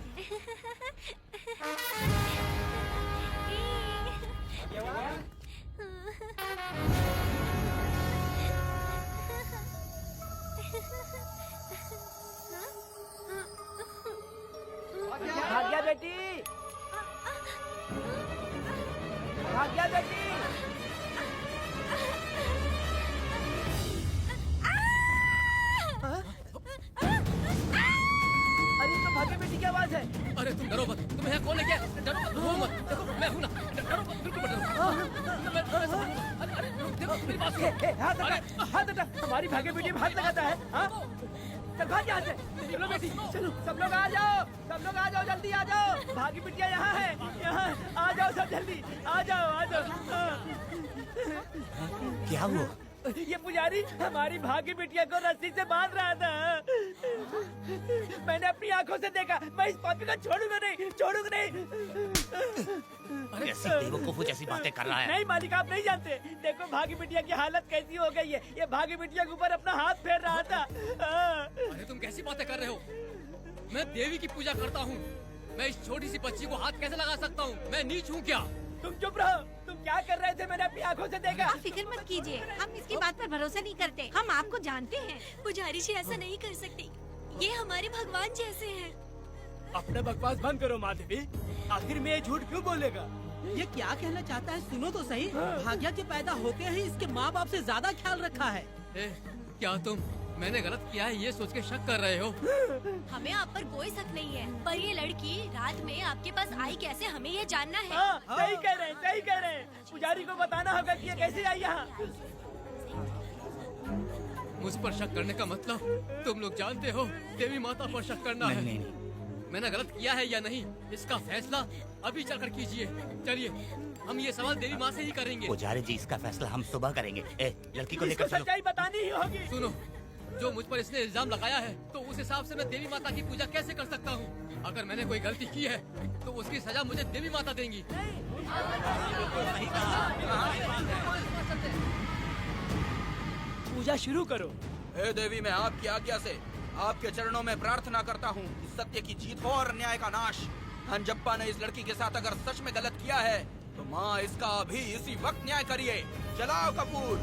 भाग्या बेटी, भाग गया बेटी। अरे तो भागे बेटी की आवाज है। अरे तुम डरो मत, तुम यहाँ कौन है क्या? डरो मत, रो मत, देखो मैं हूँ ना, डरो मत, बिल्कुल मत डरो। अरे देखो मेरी बात सुनो। हाथ हटा, हमारी भागे बेटी में हाथ लगाता है। हाँ? चल भाग यहाँ से। चलो बेटी, चलो सब लोग आ जाओ, सब लोग आ जाओ, जल्दी आ जाओ। भागी बिटिया यहाँ है, यहाँ आ जाओ सब जल्दी, आ जाओ, आ जाओ। क्या हुआ? ये पुजारी हमारी भागी बिटिया को रस्सी से बांध रहा था। मैंने अपनी आंखों से देखा। मैं इस पापी को छोड़ूंगा नहीं, छोड़ूंगा नहीं। कैसी बेवकूफों जैसी बातें कर रहा है? नहीं मालिक, आप नहीं जानते। देखो भागी बिटिया की हालत कैसी हो गई है। ये भागी बिटिया के ऊपर अपना हाथ फेर रहा था। अरे तुम कैसी बातें कर रहे हो? मैं देवी की पूजा करता हूँ। मैं इस छोटी सी बच्ची को हाथ कैसे लगा सकता हूँ? मैं नीच हूँ क्या? तुम चुप रहो। तुम क्या कर रहे थे? मैंने अपनी आंखों से देखा। आप फिक्र मत कीजिए, हम इसकी बात पर भरोसा नहीं करते। हम आपको जानते हैं। पुजारी जी ऐसा नहीं कर सकती, ये हमारे भगवान जैसे हैं। अपना बकवास बंद करो माँ देवी। आखिर में ये झूठ क्यों बोलेगा? ये क्या कहना चाहता है? सुनो तो सही। भाग्या के पैदा होते ही इसके माँ बाप से ज्यादा ख्याल रखा है। क्या तुम मैंने गलत किया है ये सोच के शक कर रहे हो? हमें आप पर कोई शक नहीं है, पर ये लड़की रात में आपके पास आई कैसे, हमें ये जानना है। सही कह रहे हैं, सही कह रहे हैं। पुजारी को बताना होगा कि ये कैसे आई यहाँ। मुझ पर शक करने का मतलब तुम लोग जानते हो देवी माता पर शक करना है। मैंने गलत किया है या नहीं, इसका फैसला अभी चलकर कीजिए। चलिए हम ये सवाल देवी माँ से ही करेंगे। पुजारी जी इसका फैसला हम सुबह करेंगे। लड़की को इसको लेकर चलो। सच्चाई बतानी ही होगी। सुनो, जो मुझ पर इसने इल्जाम लगाया है तो उस हिसाब से मैं देवी माता की पूजा कैसे कर सकता हूँ? अगर मैंने कोई गलती की है तो उसकी सजा मुझे देवी माता देंगी। पूजा शुरू करो। हे देवी, मैं आपकी आज्ञा से आपके चरणों में प्रार्थना करता हूँ कि सत्य की जीत हो और अन्याय का नाश। हंजप्पा ने इस लड़की के साथ अगर सच में गलत किया है तो माँ इसका अभी इसी वक्त न्याय करिए। जलाओ कपूर।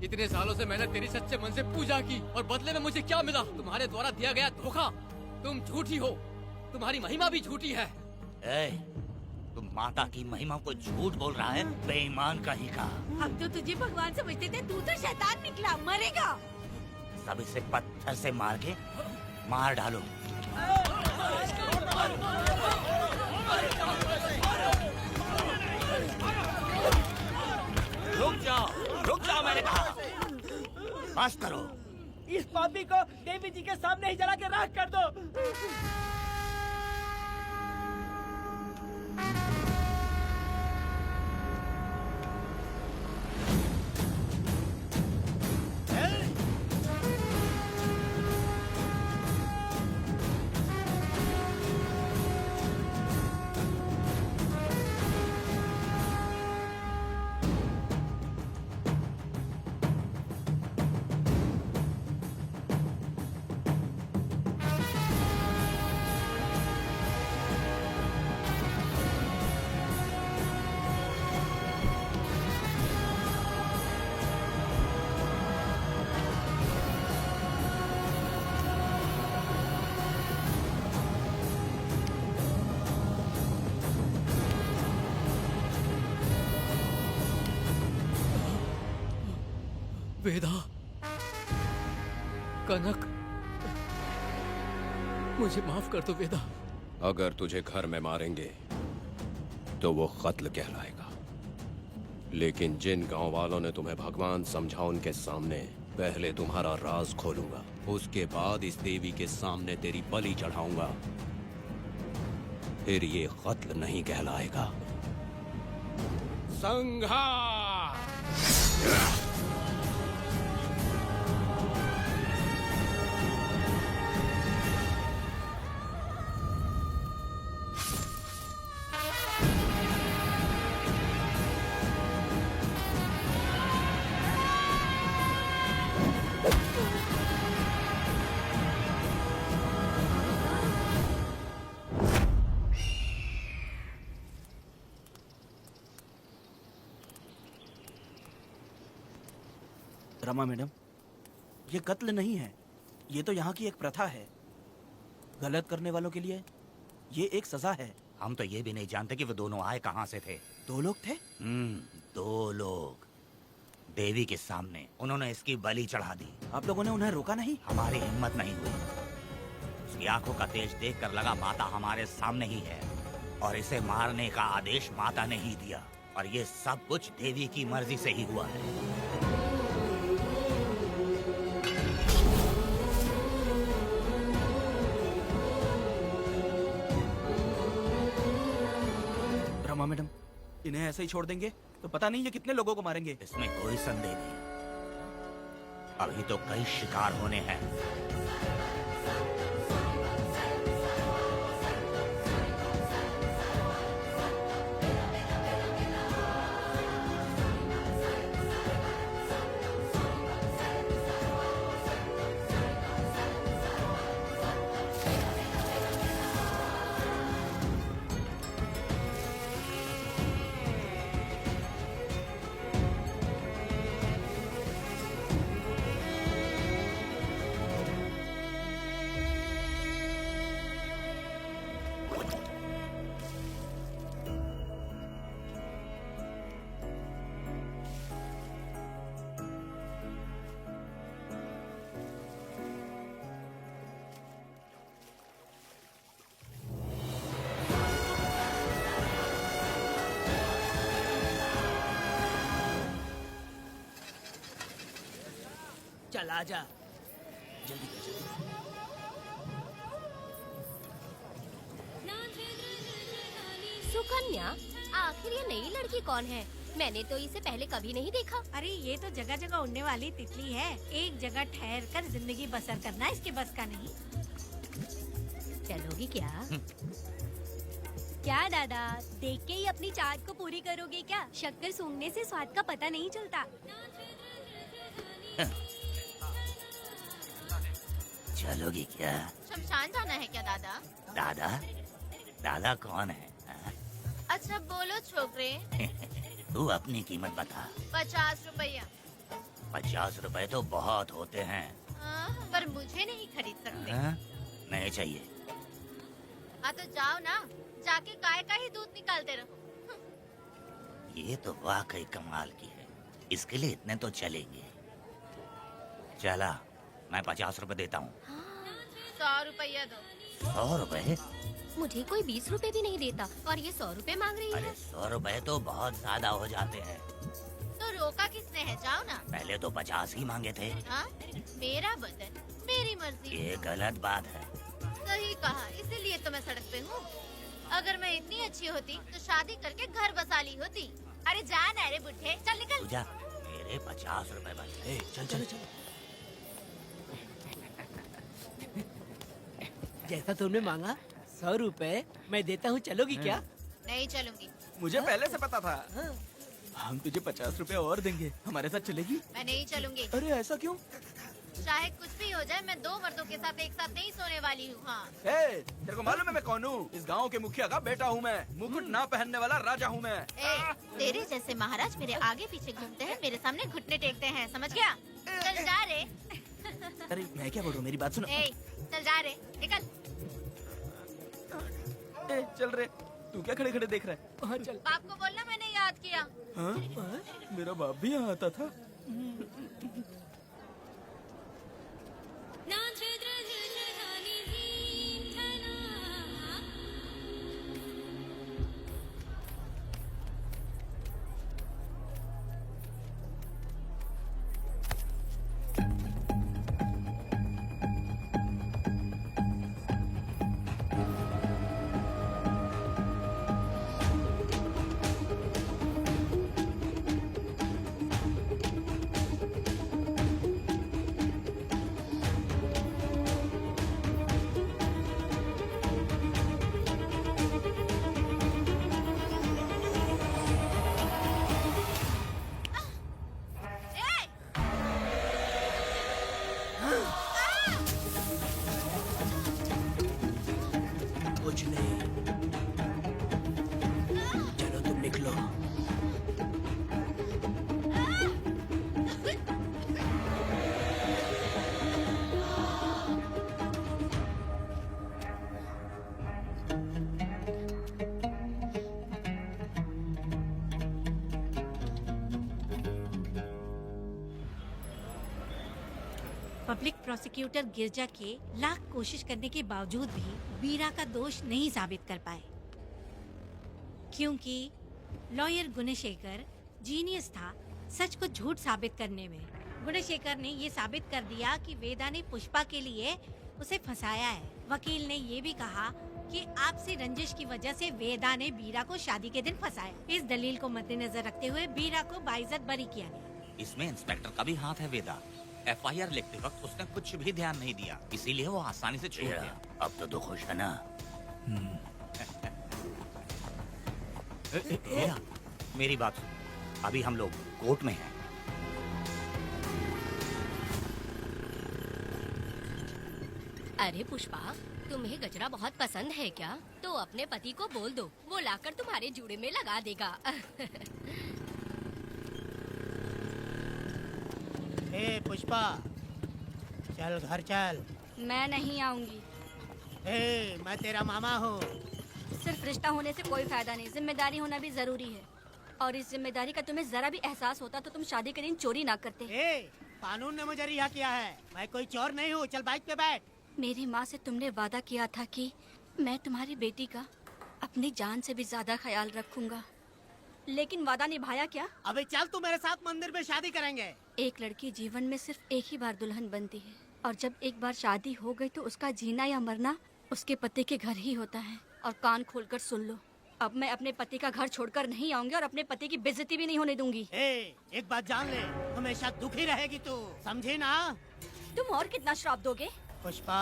इतने सालों से मैंने तेरी सच्चे मन से पूजा की और बदले में मुझे क्या मिला? तुम्हारे द्वारा दिया गया धोखा। तुम झूठी हो, तुम्हारी महिमा भी झूठी है। तुम माता की महिमा को झूठ बोल रहा है, बेईमान कहीं का। हम तो तुझे भगवान समझते थे, तू तो शैतान निकला, मरेगा। सब इसे पत्थर से मार के मार डालो। रुक जाओ मैंने कहा। बस करो। इस पापी को देवी जी के सामने ही जला के राख कर दो। वेदा, कनक, मुझे माफ कर दो वेदा। अगर तुझे घर में मारेंगे तो वो कत्ल कहलाएगा, लेकिन जिन गांव वालों ने तुम्हें भगवान समझा उनके सामने पहले तुम्हारा राज खोलूंगा, उसके बाद इस देवी के सामने तेरी बलि चढ़ाऊंगा, फिर ये कत्ल नहीं कहलाएगा। संघार! रमा मैडम, ये कत्ल नहीं है, ये तो यहाँ की एक प्रथा है। गलत करने वालों के लिए ये एक सजा है। हम तो ये भी नहीं जानते कि वो दोनों आए कहाँ से थे। 2 लोग थे? 2 लोग देवी के सामने, उन्होंने इसकी बलि चढ़ा दी। आप लोगों ने उन्हें रोका नहीं? हमारी हिम्मत नहीं हुई। उसकी आंखों का तेज देखकर लगा माता हमारे सामने ही है और इसे मारने का आदेश माता ने ही दिया, और ये सब कुछ देवी की मर्जी से ही हुआ है। रमा मैडम, इन्हें ऐसे ही छोड़ देंगे तो पता नहीं ये कितने लोगों को मारेंगे। इसमें कोई संदेह नहीं, अभी तो कई शिकार होने हैं। चल आजा, जल्दी कर जल्दी। सुकन्या, आखिर ये नई लड़की कौन है? मैंने तो इसे पहले कभी नहीं देखा। अरे ये तो जगह जगह उड़ने वाली तितली है। एक जगह ठहर कर जिंदगी बसर करना इसके बस का नहीं। चलोगी क्या? क्या दादा, देख के ही अपनी चाट को पूरी करोगे क्या? शक्कर सूंघने से स्वाद का पता नहीं चलता। चलोगी क्या? शमशान जाना है क्या दादा? दादा? दादा कौन है? अच्छा बोलो छोकरे। तू अपनी कीमत बता। 50 रुपया। 50 रुपए तो बहुत होते हैं। पर मुझे नहीं खरीद सकते। नहीं चाहिए। हाँ तो जाओ ना, जाके गाय का ही दूध निकालते रहो। ये तो वाकई कमाल की है, इसके लिए इतने तो चलेंगे। चला, मैं 50 रुपए देता हूँ। 100 रुपया दो। 100 रुपए? मुझे कोई 20 रुपए भी नहीं देता और ये 100 रुपए मांग रही है। अरे 100 रुपए तो बहुत ज्यादा हो जाते हैं। तो रोका किसने है? जाओ ना। पहले तो 50 ही मांगे थे। हाँ? मेरा बदन, मेरी मर्जी। ये गलत बात है। सही कहा, इसीलिए तो मैं सड़क पे हूँ। अगर मैं इतनी अच्छी होती तो शादी करके घर बसा ली होती। अरे जा ना रे बुढ़े, चल निकल। पूजा, मेरे 50 रुपए बच गए। चल चल चल। जैसा तुमने मांगा 100 रुपए मैं देता हूँ, चलोगी क्या? नहीं चलूंगी। मुझे पहले से पता था। हम तुझे 50 रुपए और देंगे, हमारे साथ चलेगी? मैं नहीं चलूंगी। अरे ऐसा क्यों? चाहे कुछ भी हो जाए, मैं 2 मर्दों के साथ एक साथ नहीं सोने वाली हूँ। हाँ। तेरे को मालूम है मैं कौन हूँ? इस गांव के मुखिया का बेटा हूँ मैं। मुकुट ना पहनने वाला राजा हूँ मैं। तेरे जैसे महाराज मेरे आगे पीछे घूमते हैं, मेरे सामने घुटने टेकते हैं, समझ गया? चल जा रे। अरे मैं क्या बोल रहा हूँ, मेरी बात सुनो। चल जा रे, निकल। चल रे, तू क्या खड़े खड़े देख रहा है? हाँ चल। बाप को बोलना मैंने याद किया। हाँ? मेरा बाप भी यहाँ आता था। कुछ नहीं, चलो तुम निकलो। पब्लिक प्रोसिक्यूटर गिरजा के लाख कोशिश करने के बावजूद भी वीरा का दोष नहीं साबित कर पाए, क्योंकि लॉयर गुणशेखर जीनियस था सच को झूठ साबित करने में। गुणशेखर ने ये साबित कर दिया कि वेदा ने पुष्पा के लिए उसे फंसाया है। वकील ने ये भी कहा कि आपसी रंजिश की वजह से वेदा ने वीरा को शादी के दिन फंसाया। इस दलील को मद्देनजर रखते हुए वीरा को बाइज्जत बरी किया गया। इसमें इंस्पेक्टर का भी हाथ है वेदा। एफआईआर लिखते वक्त उसने कुछ भी ध्यान नहीं दिया, इसीलिए वो आसानी से छूट गया। अब तो तू खुश है ना? वेदा, मेरी बात सुन, अभी हम लोग कोर्ट में हैं। अरे पुष्पा, तुम्हें गजरा बहुत पसंद है क्या? तो अपने पति को बोल दो, वो लाकर तुम्हारे जूड़े में लगा देगा। ए पुष्पा, चल घर चल। मैं नहीं आऊंगी। ए, मैं तेरा मामा हूँ। सिर्फ रिश्ता होने से कोई फायदा नहीं, जिम्मेदारी होना भी जरूरी है। और इस जिम्मेदारी का तुम्हें जरा भी एहसास होता तो तुम शादी के दिन चोरी ना करते। ए, कानून ने मुझे रिहा किया है, मैं कोई चोर नहीं हूँ। चल बाइक पे बैठ। मेरी माँ से तुमने वादा किया था कि मैं तुम्हारी बेटी का अपनी जान से भी ज्यादा ख्याल रखूंगा, लेकिन वादा निभाया क्या? अबे चल, तू मेरे साथ मंदिर में शादी करेंगे। एक लड़की जीवन में सिर्फ एक ही बार दुल्हन बनती है, और जब एक बार शादी हो गई तो उसका जीना या मरना उसके पति के घर ही होता है। और कान खोलकर सुन लो, अब मैं अपने पति का घर छोड़कर नहीं आऊंगी और अपने पति की बेइज्जती भी नहीं होने दूंगी। एक बात जान ले, हमेशा दुखी रहेगी तू, समझी ना? तुम और कितना श्राप दोगे? पुष्पा,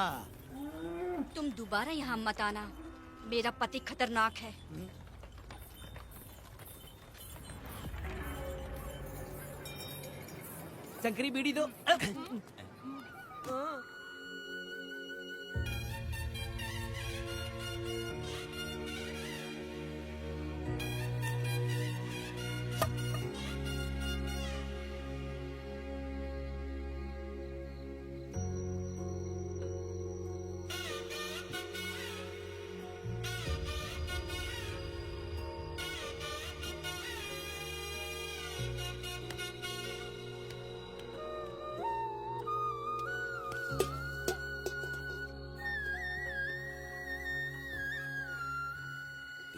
तुम दोबारा यहाँ मत आना, मेरा पति खतरनाक है। शंकरी बीड़ी दो।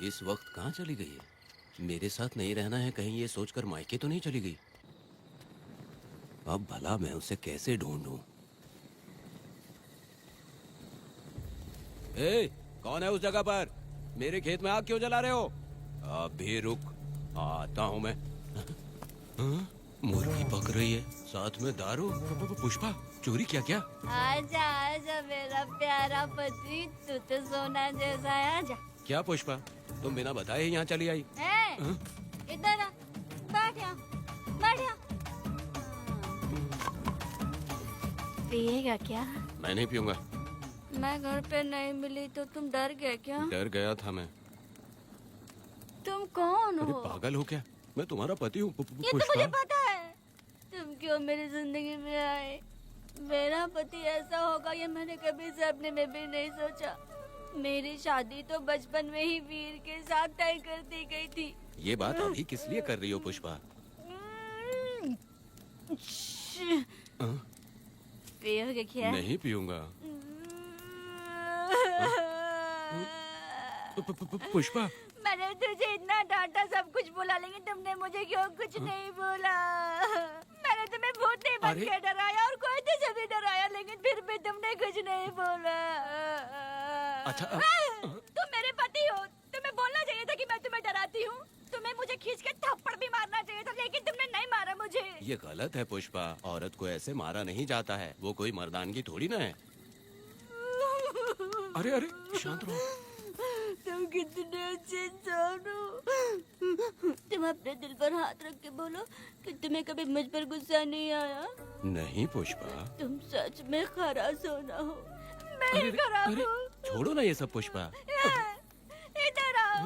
इस वक्त कहाँ चली गई है? मेरे साथ नहीं रहना है कहीं ये सोचकर मायके तो नहीं चली गई? अब भला मैं उसे कैसे ढूंढूं? ए, कौन है उस जगह पर? मेरे खेत में आग क्यों जला रहे हो? अभी रुक, आता हूँ मैं। हाँ? मुर्गी पक रही है, साथ में दारू। पुष्पा, चोरी क्या? क्या? आजा आजा मेरा प्यारा पति, तू तो सोना जैसा है। आजा। क्या पुष्पा, तुम बिना बताए ही यहाँ चली आई? इधर आ, बैठ यहाँ, बैठ यहाँ। पिएगा क्या? मैं नहीं पीऊंगा। मैं घर पे नहीं मिली तो तुम डर गए क्या? डर गया था मैं। तुम कौन अरे हो? पागल हो क्या? मैं तुम्हारा पति हूँ। ये तो मुझे पता है। तुम क्यों मेरी जिंदगी में आए? मेरा पति ऐसा होगा ये मैंने कभी सपने में भी नहीं सोचा। मेरी शादी तो बचपन में ही वीर के साथ तय कर दी गई थी। ये बात अभी किस लिए कर रही हो पुष्पा? पियोगे क्या? नहीं पीऊंगा। पुष्पा, मैंने तुझे इतना डांटा, सब कुछ बोला, लेकिन तुमने मुझे क्यों कुछ नहीं बोला? मैंने तुम्हें भूत नहीं बन के डराया और कोई तुझे भी डराया, लेकिन फिर भी तुमने कुछ नहीं बोला। अच्छा, तुम मेरे पति हो, तुम्हें बोलना चाहिए था कि मैं तुम्हें डराती हूँ। तुम्हें मुझे खींच के थप्पड़ भी मारना चाहिए था, लेकिन तुमने नहीं मारा मुझे। ये गलत है पुष्पा, औरत को ऐसे मारा नहीं जाता है, वो कोई मर्दानगी थोड़ी ना है। अरे अरे शांत रहो। तुम कितने अच्छे इंसान हो। तुम अपने दिल पर हाथ रख के बोलो कि तुम्हें कभी मुझ पर गुस्सा नहीं आया। नहीं पुष्पा, तुम सच में खराब सोना हो। मैं ही खराब हूँ। छोड़ो ना ये सब पुष्पा। इधर आओ।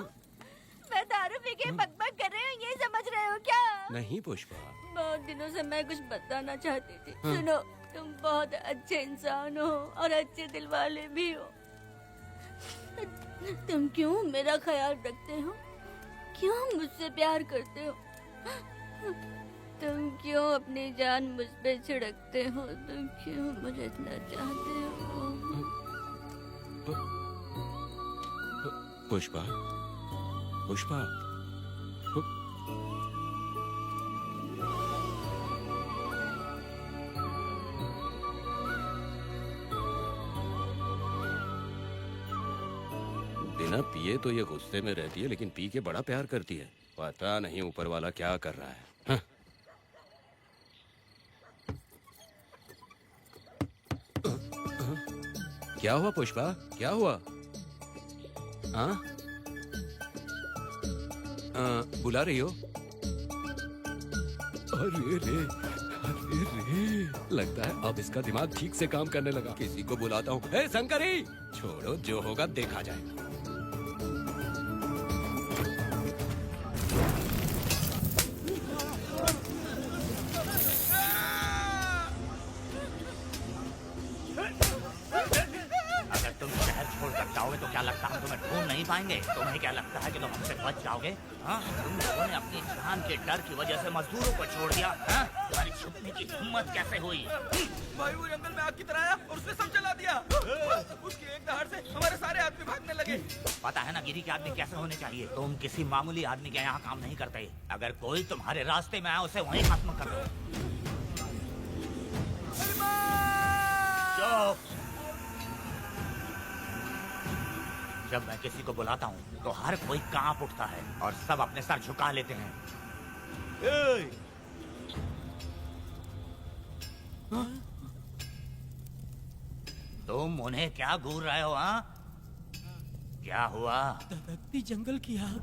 मैं दारू पी के बकबक कर रही हूँ, ये समझ रहे हो क्या? नहीं पुष्पा। बहुत दिनों से मैं कुछ बताना चाहती थी। सुनो, तुम बहुत अच्छे इंसान हो और अच्छे दिल वाले भी हो। तुम क्यों मेरा ख्याल रखते हो? क्यों मुझसे प्यार करते हो? तुम क्यों अपनी जान मुझ पे छिड़कते हो? तुम क्यों मुझे इतना चाहते हो? पुष्पा, पुष्पा, बिना पिए तो ये गुस्से में रहती है, लेकिन पी के बड़ा प्यार करती है। पता नहीं ऊपर वाला क्या कर रहा है। हाँ? क्या हुआ पुष्पा, क्या हुआ? हाँ? बुला रही हो? अरे रे, अरे रे, लगता है अब इसका दिमाग ठीक से काम करने लगा। किसी को बुलाता हूँ। ए शंकरी, छोड़ो, जो होगा देखा जाएगा। अगर तुम शहर छोड़कर जाओगे तो क्या लगता है तुम्हें ढूंढ नहीं पाएंगे? तुम्हें क्या लगता है कि तुम हमसे बच जाओगे? हाँ? तुम लोगों ने अपनी जान के डर की वजह से मजदूरों को छोड़ दिया। हाँ? तुम्हारी छुपने की हिम्मत कैसे हुई? भाई वो जंगल में आग की तरह आया और उसने सब जला दिया। उसकी एक दहाड़ से हमारे सारे आदमी भागने लगे। पता है ना गिरी के आदमी कैसे होने चाहिए? तुम किसी मामूली आदमी के यहाँ काम नहीं करते। अगर कोई तुम्हारे रास्ते में आए उसे वहीं खत्म कर दो। चुप! जब मैं किसी को बुलाता हूँ तो हर कोई कांप उठता है और सब अपने सर झुका लेते हैं। तुम उन्हें क्या घूर रहे हो? हाँ? क्या हुआ? धधकती जंगल की आग।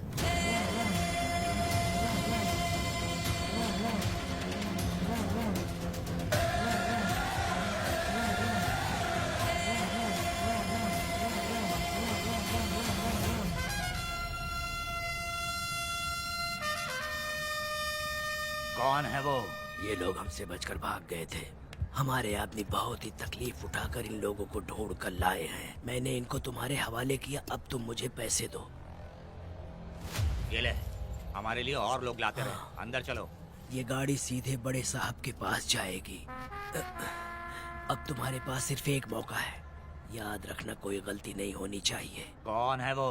कौन है वो? ये लोग हमसे बचकर भाग गए थे। हमारे आदमी बहुत ही तकलीफ उठाकर इन लोगों को ढूंढ कर लाए हैं। मैंने इनको तुम्हारे हवाले किया, अब तुम मुझे पैसे दो। ये ले, हमारे लिए और लोग लाते रहे। अंदर चलो। ये गाड़ी सीधे बड़े साहब के पास जाएगी। अब तुम्हारे पास सिर्फ एक मौका है, याद रखना कोई गलती नहीं होनी चाहिए। कौन है वो?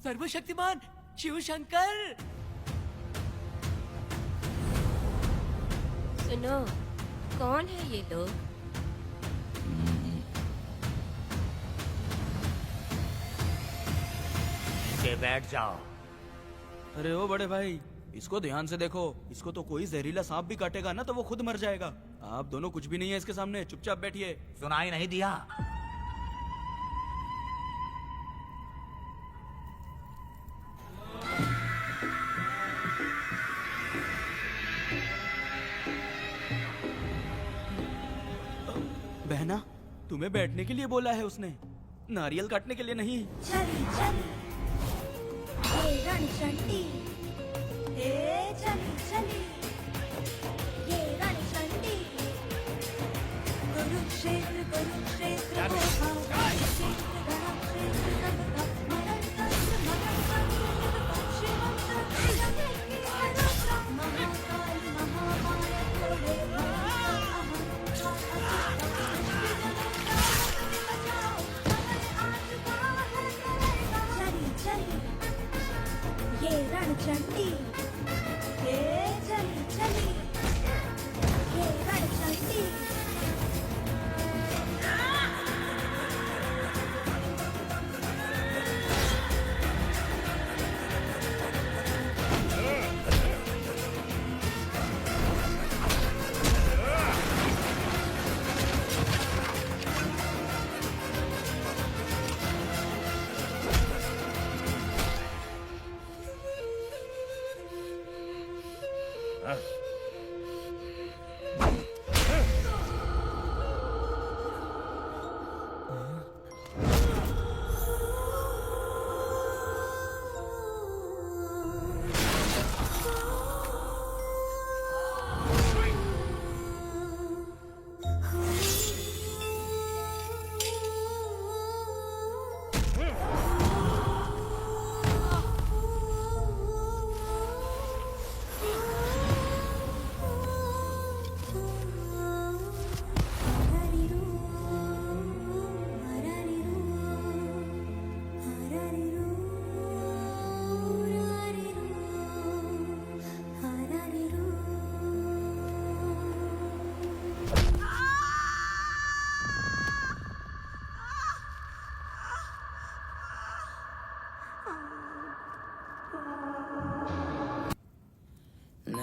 सर्वशक्तिमान शिव शंकर। सुनो, कौन है ये लोग? नीचे बैठ जाओ। अरे ओ बड़े भाई, इसको ध्यान से देखो। इसको तो कोई जहरीला सांप भी काटेगा ना तो वो खुद मर जाएगा। आप दोनों कुछ भी नहीं है इसके सामने, चुपचाप बैठिए। सुनाई नहीं दिया? बहना, तुम्हें बैठने के लिए बोला है उसने, नारियल काटने के लिए नहीं। चली चली ये रणचंडी, हे चली चली ये रणचंडी। कुरुक्षेत्र कुरुक्षेत्र ये रणचंडी, ये चली चली ये रणचंडी।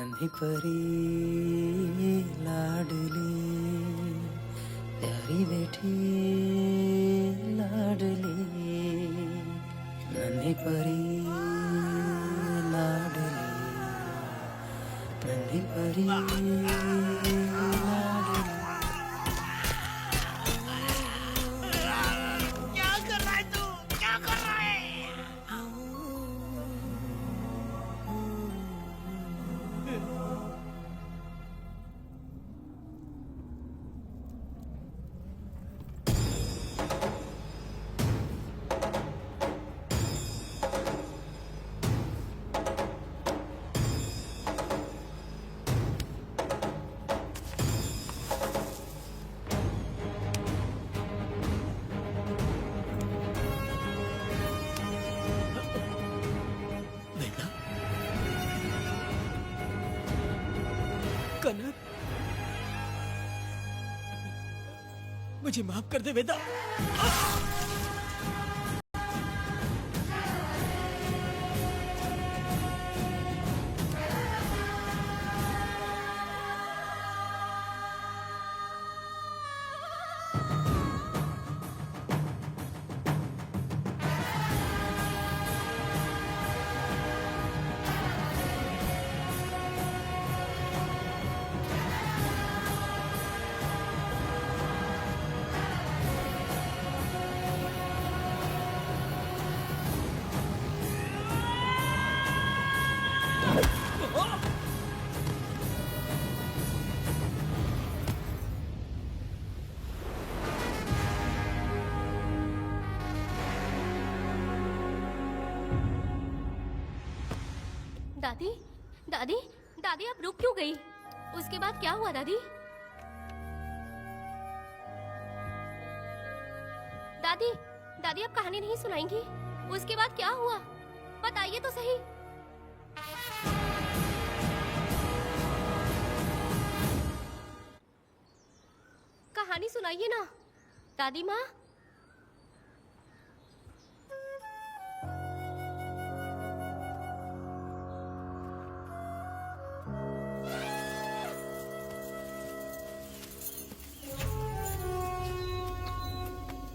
नन्ही परी लाडली प्यारी बेटी लाडली नन्ही परी लाडली नन्ही परी लाडली। क्या कर रहा है तू? क्या कर रहा है? वेदा, कनक, मुझे माफ कर दे वेदा। दादी, दादी, दादी आप रुक क्यों गई? उसके बाद क्या हुआ दादी? दादी, दादी आप कहानी नहीं सुनाएंगी? उसके बाद क्या हुआ? बताइए तो सही। कहानी सुनाइए ना, दादी माँ।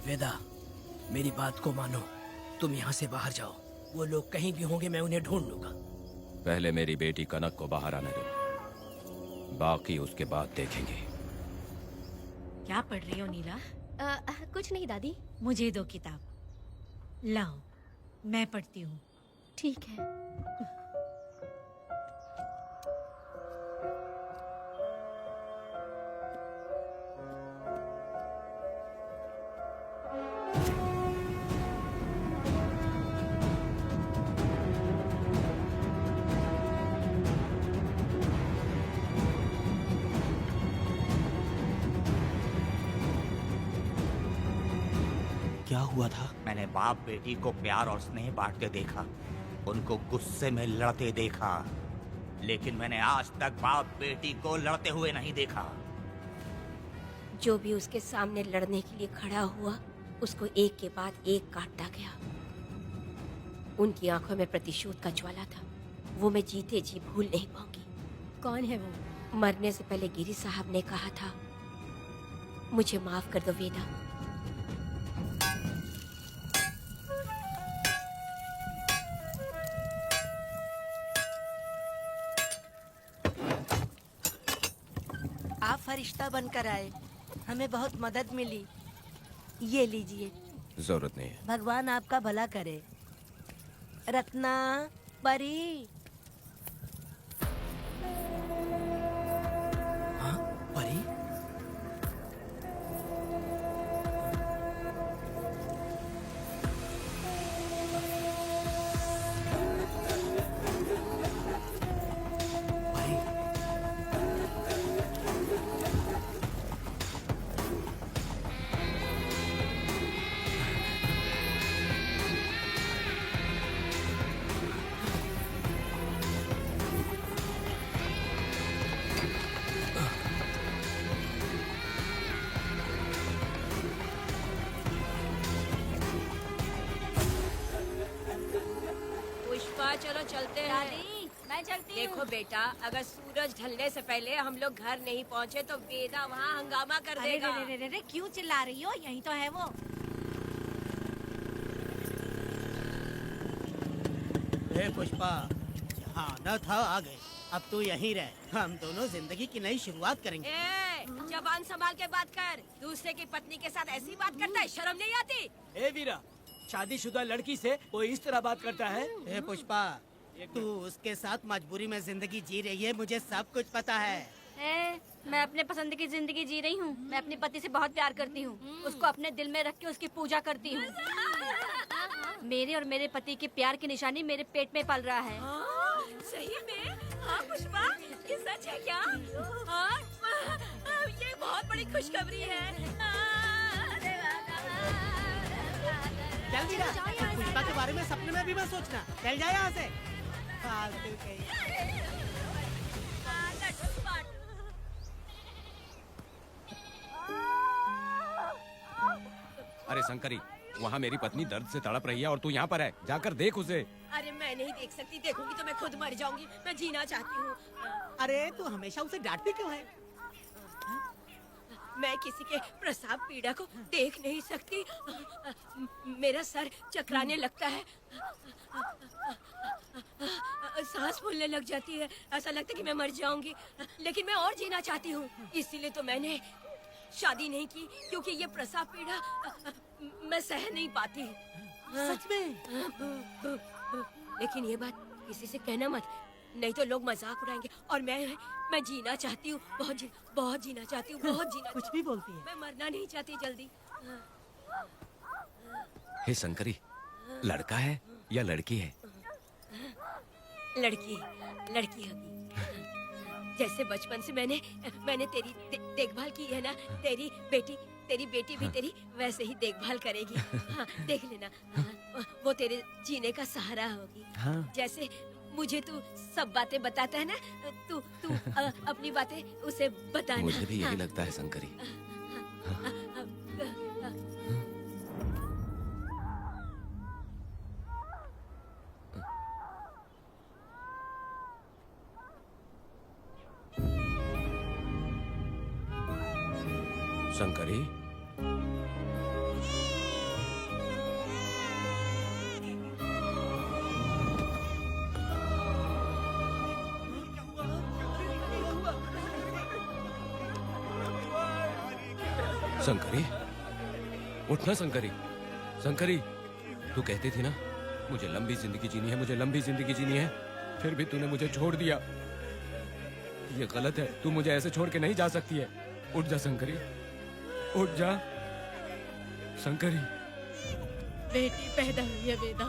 वेदा, मेरी बात को मानो, तुम यहाँ से बाहर जाओ। वो लोग कहीं भी होंगे, मैं उन्हें ढूंढ लूंगा। पहले मेरी बेटी कनक को बाहर आने दो, बाकी उसके बाद देखेंगे। क्या पढ़ रही हो नीला? कुछ नहीं दादी। मुझे दो किताब लाओ, मैं पढ़ती हूँ। ठीक है। क्या हुआ था? मैंने बाप बेटी को प्यार और स्नेह बांटते देखा, उनको गुस्से में लड़ते देखा, लेकिन मैंने आज तक बाप बेटी को लड़ते हुए नहीं देखा। जो भी उसके सामने लड़ने के लिए खड़ा हुआ, उसको एक के बाद एक काटता गया। उनकी आंखों में प्रतिशोध का ज्वाला था, वो मैं जीते जी भूल नहीं पाऊंगी। कौन है वो? मरने से पहले गिरी साहब ने कहा था, मुझे माफ कर दो वेदा। आप फरिश्ता बनकर आए, हमें बहुत मदद मिली। ये लीजिए। जरूरत नहीं है। भगवान आपका भला करे। रत्ना, परी। हाँ, परी? पुष्पा चलो चलते हैं। दादी, मैं चलती देखो बेटा, अगर सूरज ढलने से पहले हम लोग घर नहीं पहुँचे तो वेदा वहाँ हंगामा कर अरे देगा। रे रे रे रे, क्यों चिल्ला रही हो? यही तो है वो। पुष्पा, यहाँ आना था आ गए। अब तू यहीं रह, हम दोनों जिंदगी की नई शुरुआत करेंगे। ए, जबान संभाल के बात कर। दूसरे की पत्नी के साथ ऐसी बात करता है, शर्म नहीं आती? ए वीरा, शादीशुदा लड़की से कोई इस तरह बात करता है? ए पुष्पा, तू उसके साथ मजबूरी में जिंदगी जी रही है, मुझे सब कुछ पता है। मैं अपने पसंद की जिंदगी जी रही हूँ। मैं अपने पति से बहुत प्यार करती हूँ। उसको अपने दिल में रख के उसकी पूजा करती हूँ। मेरे और मेरे पति के प्यार की निशानी मेरे पेट में पल रहा है। सही में? हाँ पुष्पा, ये सच है क्या? हाँ, ये बहुत बड़ी खुशखबरी है। चल वीरा, पुष्पा के बारे में सपने में भी मत सोचना। चल जा यहाँ से। फालतू कहीं। अरे शंकरी, वहाँ मेरी पत्नी दर्द से तड़प रही है और तू यहाँ पर है। जाकर देख उसे। अरे मैं नहीं देख सकती, देखूंगी तो मैं खुद मर जाऊंगी। मैं जीना चाहती हूँ। अरे तू हमेशा उसे डांटती क्यों है? मैं किसी के प्रसाव पीड़ा को देख नहीं सकती। मेरा सर चकराने लगता है, सांस फूलने लग जाती है, ऐसा लगता है कि मैं मर जाऊंगी। लेकिन मैं और जीना चाहती हूँ, इसीलिए तो मैंने शादी नहीं की, क्योंकि ये प्रसाव पीड़ा मैं सह नहीं पाती। सच में? लेकिन ये बात किसी से कहना मत, नहीं तो लोग मजाक उड़ाएंगे। और मैं जीना चाहती हूँ, बहुत जीना चाहती हूँ, बहुत जीना। कुछ भी बोलती है। मैं मरना नहीं चाहती जल्दी। हे शंकरी, लड़का है या लड़की है? लड़की होगी। जैसे बचपन से मैंने तेरी देखभाल की है ना, तेरी बेटी भी तेरी वैसे ही देखभाल करेगी। हाँ, देख लेना। हाँ, वो तेरे जीने का सहारा होगी। हाँ। जैसे मुझे तू सब बातें बताता है ना, तू अपनी बातें उसे बताना। मुझे भी यही लगता है शंकरी। शंकरी, शंकरी, उठना शंकरी। शंकरी, तू कहती थी ना मुझे लंबी जिंदगी जीनी है, मुझे लंबी जिंदगी जीनी है, फिर भी तूने मुझे छोड़ दिया। ये गलत है, तू मुझे ऐसे छोड़ के नहीं जा सकती है। उठ जा शंकरी, उठ जा शंकरी। बेटी पैदा हुई है वेदा।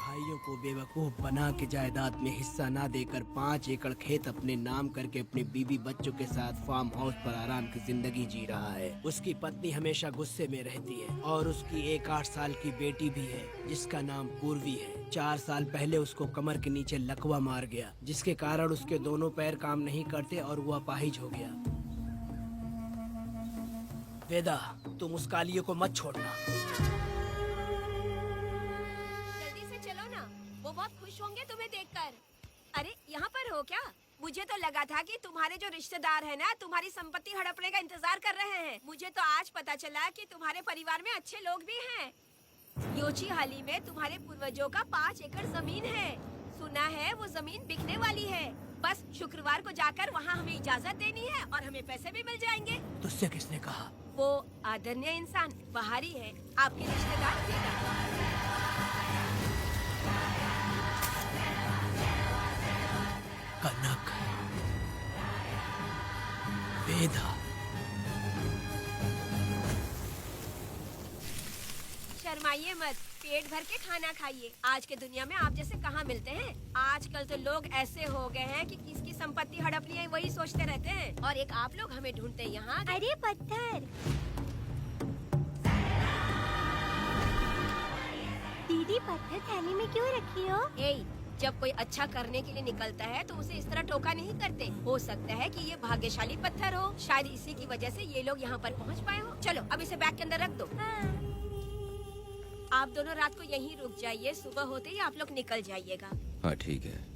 भाइयों को बेवकूफ बना के जायदाद में हिस्सा ना देकर 5 एकड़ खेत अपने नाम करके अपनी बीवी बच्चों के साथ फार्म हाउस पर आराम की जिंदगी जी रहा है। उसकी पत्नी हमेशा गुस्से में रहती है और उसकी एक 8 साल की बेटी भी है जिसका नाम पूर्वी है। 4 साल पहले उसको कमर के नीचे लकवा मार गया, जिसके कारण उसके दोनों पैर काम नहीं करते और वो अपाहिज हो गया। वेदा, तुम उस कालियों को मत छोड़ना। बहुत खुश होंगे तुम्हें देखकर। अरे यहाँ पर हो क्या? मुझे तो लगा था कि तुम्हारे जो रिश्तेदार हैं ना, तुम्हारी संपत्ति हड़पने का इंतजार कर रहे हैं। मुझे तो आज पता चला कि तुम्हारे परिवार में अच्छे लोग भी हैं। योची हाली में तुम्हारे पूर्वजों का 5 एकड़ जमीन है। सुना है वो जमीन बिकने वाली है। बस शुक्रवार को जाकर वहाँ हमें इजाजत देनी है और हमें पैसे भी मिल जाएंगे। तुझसे किसने कहा? वो आदरणीय इंसान बाहरी है, आपके रिश्तेदार। कनक, वेदा, शर्माइए मत, पेट भर के खाना खाइए। आज के दुनिया में आप जैसे कहाँ मिलते हैं। आजकल तो लोग ऐसे हो गए हैं कि किसकी संपत्ति हड़प ली है वही सोचते रहते हैं। और एक आप लोग हमें ढूंढते हैं यहाँ। अरे पत्थर, दीदी पत्थर थैली में क्यों रखी हो? जब कोई अच्छा करने के लिए निकलता है तो उसे इस तरह टोका नहीं करते। हो सकता है कि ये भाग्यशाली पत्थर हो, शायद इसी की वजह से ये लोग यहाँ पर पहुँच पाए हो। चलो अब इसे बैग के अंदर रख दो। आप दोनों रात को यहीं रुक जाइए, सुबह होते ही आप लोग निकल जाइएगा। हाँ ठीक है।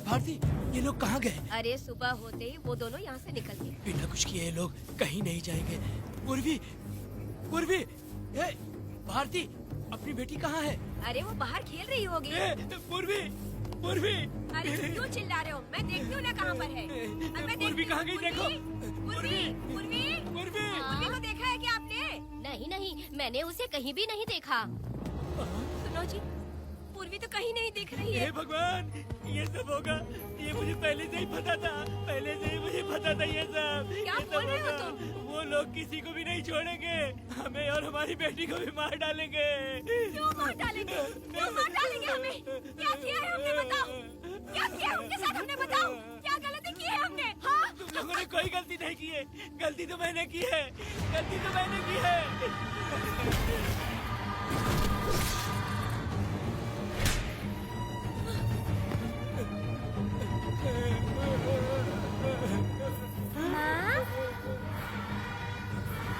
भारती, ये लोग कहाँ गए? अरे सुबह होते ही वो दोनों यहाँ से निकल गए। बिना कुछ किए ये लोग कहीं नहीं जाएंगे। पूर्वी, पूर्वी, ए, भारती, अपनी बेटी कहाँ है? अरे वो बाहर खेल रही होगी। पूर्वी, पूर्वी। अरे क्यों चिल्ला रहे हो? मैं देखती हूँ ना कहाँ पर है। पूर्वी कहाँ गई? देखो। पूर्वी, पूर्वी, पूर्वी को देखा है क्या आपने? नहीं नहीं, मैंने उसे कहीं भी नहीं देखा। सुनो जी, पूर्वी तो कहीं नहीं दिख रही है। हे भगवान, ये सब होगा, ये मुझे पहले से ही पता था। पहले से ही मुझे पता था ये सब। क्या बोल रहे हो तुम? वो लोग किसी को भी नहीं छोड़ेंगे, हमें और हमारी बेटी को भी मार डालेंगे। क्यों मार डालेंगे? क्यों मार डालेंगे हमें? क्या किया है हमने बताओ? क्या किया है उनके साथ हमने बताओ? क्या गलती की है हमने? हाँ? तुम लोगों ने कोई गलती नहीं की है। गलती तो मैंने की है। गलती तो मैंने की है। माँ,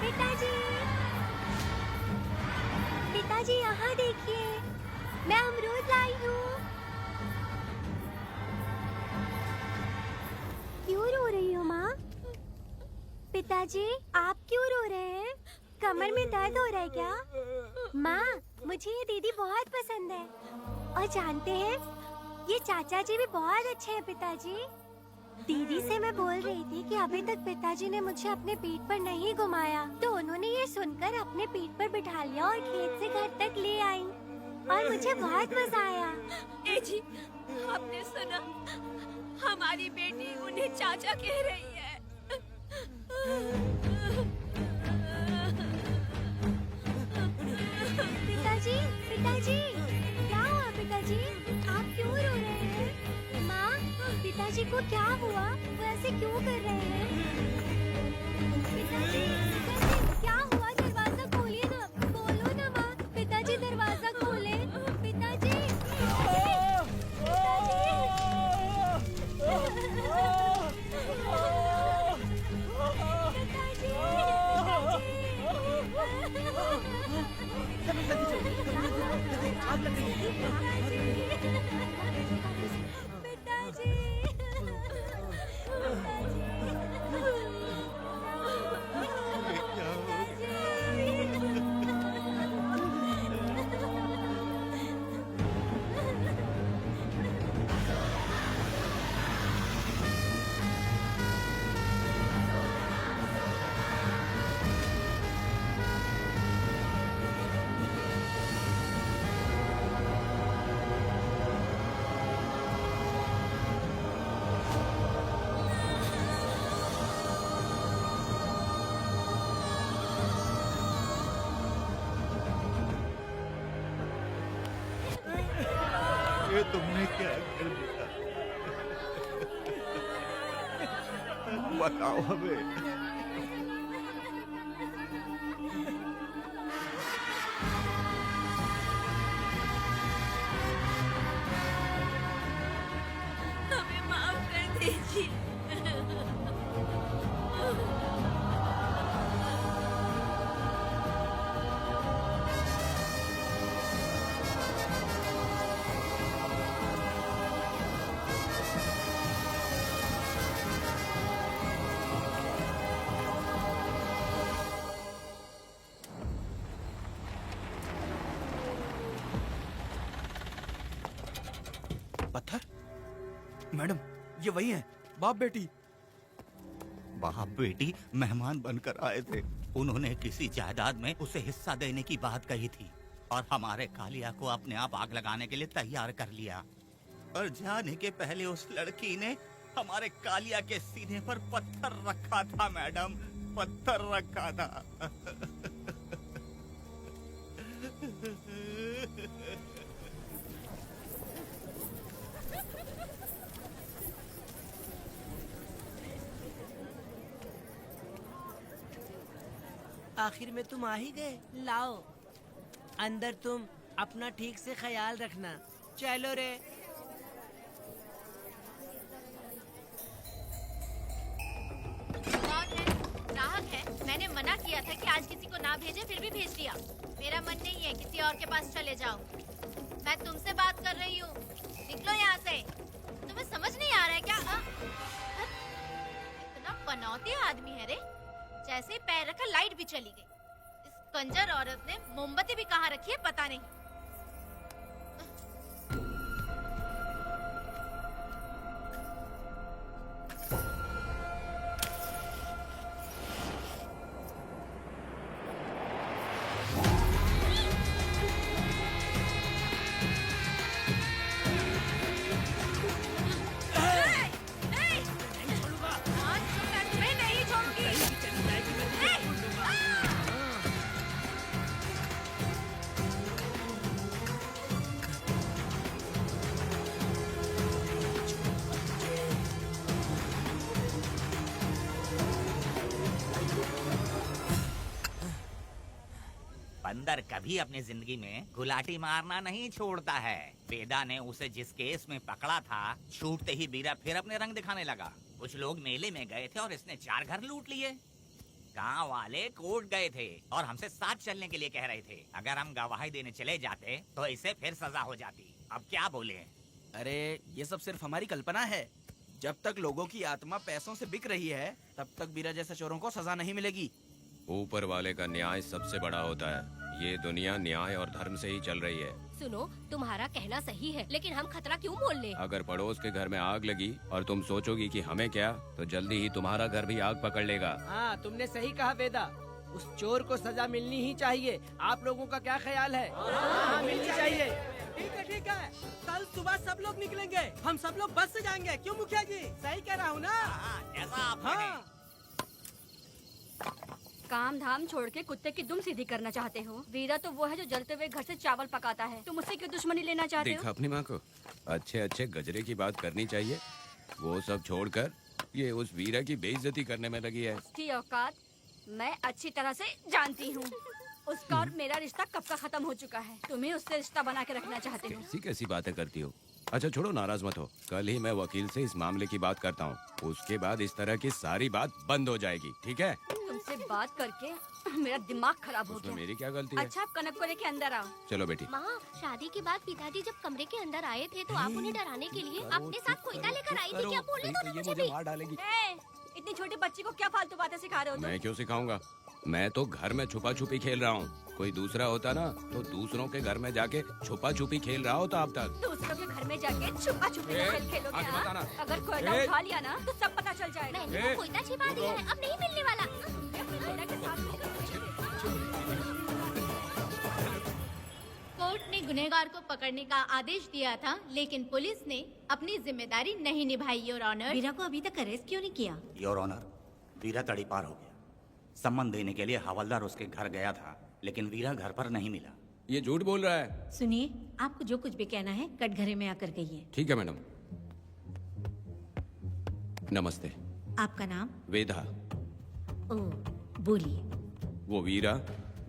पिताजी, पिताजी यहाँ देखिए, मैं अमरूद लाई हूँ। क्यों रो रही हो माँ? पिताजी, आप क्यों रो रहे हैं? कमर में दर्द हो रहा है क्या? माँ, मुझे ये दीदी बहुत पसंद है। और जानते हैं, ये चाचा जी भी बहुत अच्छे हैं पिताजी। दीदी से मैं बोल रही थी कि अभी तक पिताजी ने मुझे अपने पीठ पर नहीं घुमाया, तो उन्होंने ये सुनकर अपने पीठ पर बिठा लिया और खेत से घर तक ले आई और मुझे बहुत मजा आया। ए जी, आपने सुना? हमारी बेटी उन्हें चाचा कह रही है। पिताजी, पिताजी, क्या हुआ पिताजी? आप क्यों रो रहे हैं? माँ, पिताजी को क्या हुआ? वो ऐसे क्यों कर रहे हैं? पिताजी, पिताजी, क्या हुआ? दरवाजा खोलिए ना, बोलो ना माँ। पिताजी दरवाजा खोले। पिताजी, ये तुमने क्या कर दिया? बताओ हमें। हमें माफ कर दीजिए। पत्थर? मैडम, ये वही है, बाप बेटी। बाप बेटी मेहमान बनकर आए थे। उन्होंने किसी जायदाद में उसे हिस्सा देने की बात कही थी और हमारे कालिया को अपने आप आग लगाने के लिए तैयार कर लिया। और जाने के पहले उस लड़की ने हमारे कालिया के सीने पर पत्थर रखा था मैडम, पत्थर रखा था। आखिर में तुम आ ही गए। लाओ अंदर, तुम अपना ठीक से ख्याल रखना। चलो रे। कौन है? ग्राहक है। मैंने मना किया था कि आज किसी को ना भेजे, फिर भी भेज दिया। मेरा मन नहीं है, किसी और के पास चले जाओ। मैं तुमसे बात कर रही हूँ, निकलो यहाँ से। तुम्हें समझ नहीं आ रहा है क्या? इतना पनौती आदमी है रे, जैसे ही पैर रखा लाइट भी चली गई। इस कंजर औरत ने मोमबत्ती भी कहाँ रखी है पता नहीं। बंदर कभी अपनी जिंदगी में गुलाटी मारना नहीं छोड़ता है। वेदा ने उसे जिस केस में पकड़ा था, छूटते ही बीरा फिर अपने रंग दिखाने लगा। कुछ लोग मेले में गए थे और इसने 4 घर लूट लिए। गांव वाले कोर्ट गए थे और हमसे साथ चलने के लिए कह रहे थे। अगर हम गवाही देने चले जाते तो इसे फिर सजा हो जाती। अब क्या बोले? अरे ये सब सिर्फ हमारी कल्पना है। जब तक लोगों की आत्मा पैसों से बिक रही है, तब तक बीरा जैसे चोरों को सजा नहीं मिलेगी। ऊपर वाले का न्याय सबसे बड़ा होता है। ये दुनिया न्याय और धर्म से ही चल रही है। सुनो, तुम्हारा कहना सही है, लेकिन हम खतरा क्यों मोल ले? अगर पड़ोस के घर में आग लगी और तुम सोचोगी कि हमें क्या, तो जल्दी ही तुम्हारा घर भी आग पकड़ लेगा। हाँ, तुमने सही कहा वेदा। उस चोर को सजा मिलनी ही चाहिए। आप लोगों का क्या ख्याल है? हाँ, मिलनी चाहिए। ठीक है। कल सुबह सब लोग निकलेंगे। हम सब लोग बस से जाएंगे। क्यों मुखिया जी? सही कह रहा हूँ ना? ऐसा आप हाँ। काम धाम छोड़ के कुत्ते की दुम सीधी करना चाहते हो? वीरा तो वो है जो जलते हुए घर से चावल पकाता है। तुम उससे क्यों दुश्मनी लेना चाहते हो? देखा अपनी माँ को, अच्छे अच्छे गजरे की बात करनी चाहिए। वो सब छोड़कर ये उस वीरा की बेइज्जती करने में लगी है। उसकी औकात मैं अच्छी तरह से जानती हूँ। उसका और मेरा रिश्ता कब का खत्म हो चुका है। तुम्हें उससे रिश्ता बना के रखना चाहते हो। कैसी कैसी बातें करती हो। अच्छा छोड़ो, नाराज मत हो। कल ही मैं वकील से इस मामले की बात करता हूँ। उसके बाद इस तरह की सारी बात बंद हो जाएगी, ठीक है? तुमसे बात करके मेरा दिमाग खराब हो उसमें गया। मेरी क्या गलती है? अच्छा, आप कनक को लेके अंदर आओ। चलो बेटी। माँ, शादी के बाद पिताजी जब कमरे के अंदर आए थे तो आप उन्हें डराने के लिए अपने साथ कोयता लेकर आई थी। क्या बोले तो मुझे भी? मार डालेगी। इतनी छोटी बच्ची को क्या फालतू बातें सिखा रहे हो तुम? मैं क्यों सिखाऊंगा? मैं तो घर में छुपा छुपी खेल रहा हूँ। कोई दूसरा होता ना तो दूसरों के घर में जाके छुपा छुपी खेल रहा होता अब तक। दूसरों के घर में जाके छुपा छुपी खेल खेलोगे? आगे हाँ? बताना। अगर कोयला उठा लिया ना तो सब पता चल जाएगा। मैंने वो कोयता छिपा दिया है, अब नहीं मिलने वाला। कोयला के साथ कोर्ट ने गुनहगार को पकड़ने का आदेश दिया था, लेकिन पुलिस ने अपनी जिम्मेदारी नहीं निभाई। योर ऑनर, वीरा को अभी तक अरेस्ट क्यों नहीं किया? योर ऑनर, वीरा तड़ी पार हो गया। सम्मान देने के लिए हवलदार उसके घर गया था, लेकिन वीरा घर पर नहीं मिला। ये झूठ बोल रहा है। सुनिए, आपको जो कुछ भी कहना है कटघरे में आकर कहिए। ठीक है मैडम। नमस्ते। आपका नाम? वेदा। ओह, बोलिए। वो वीरा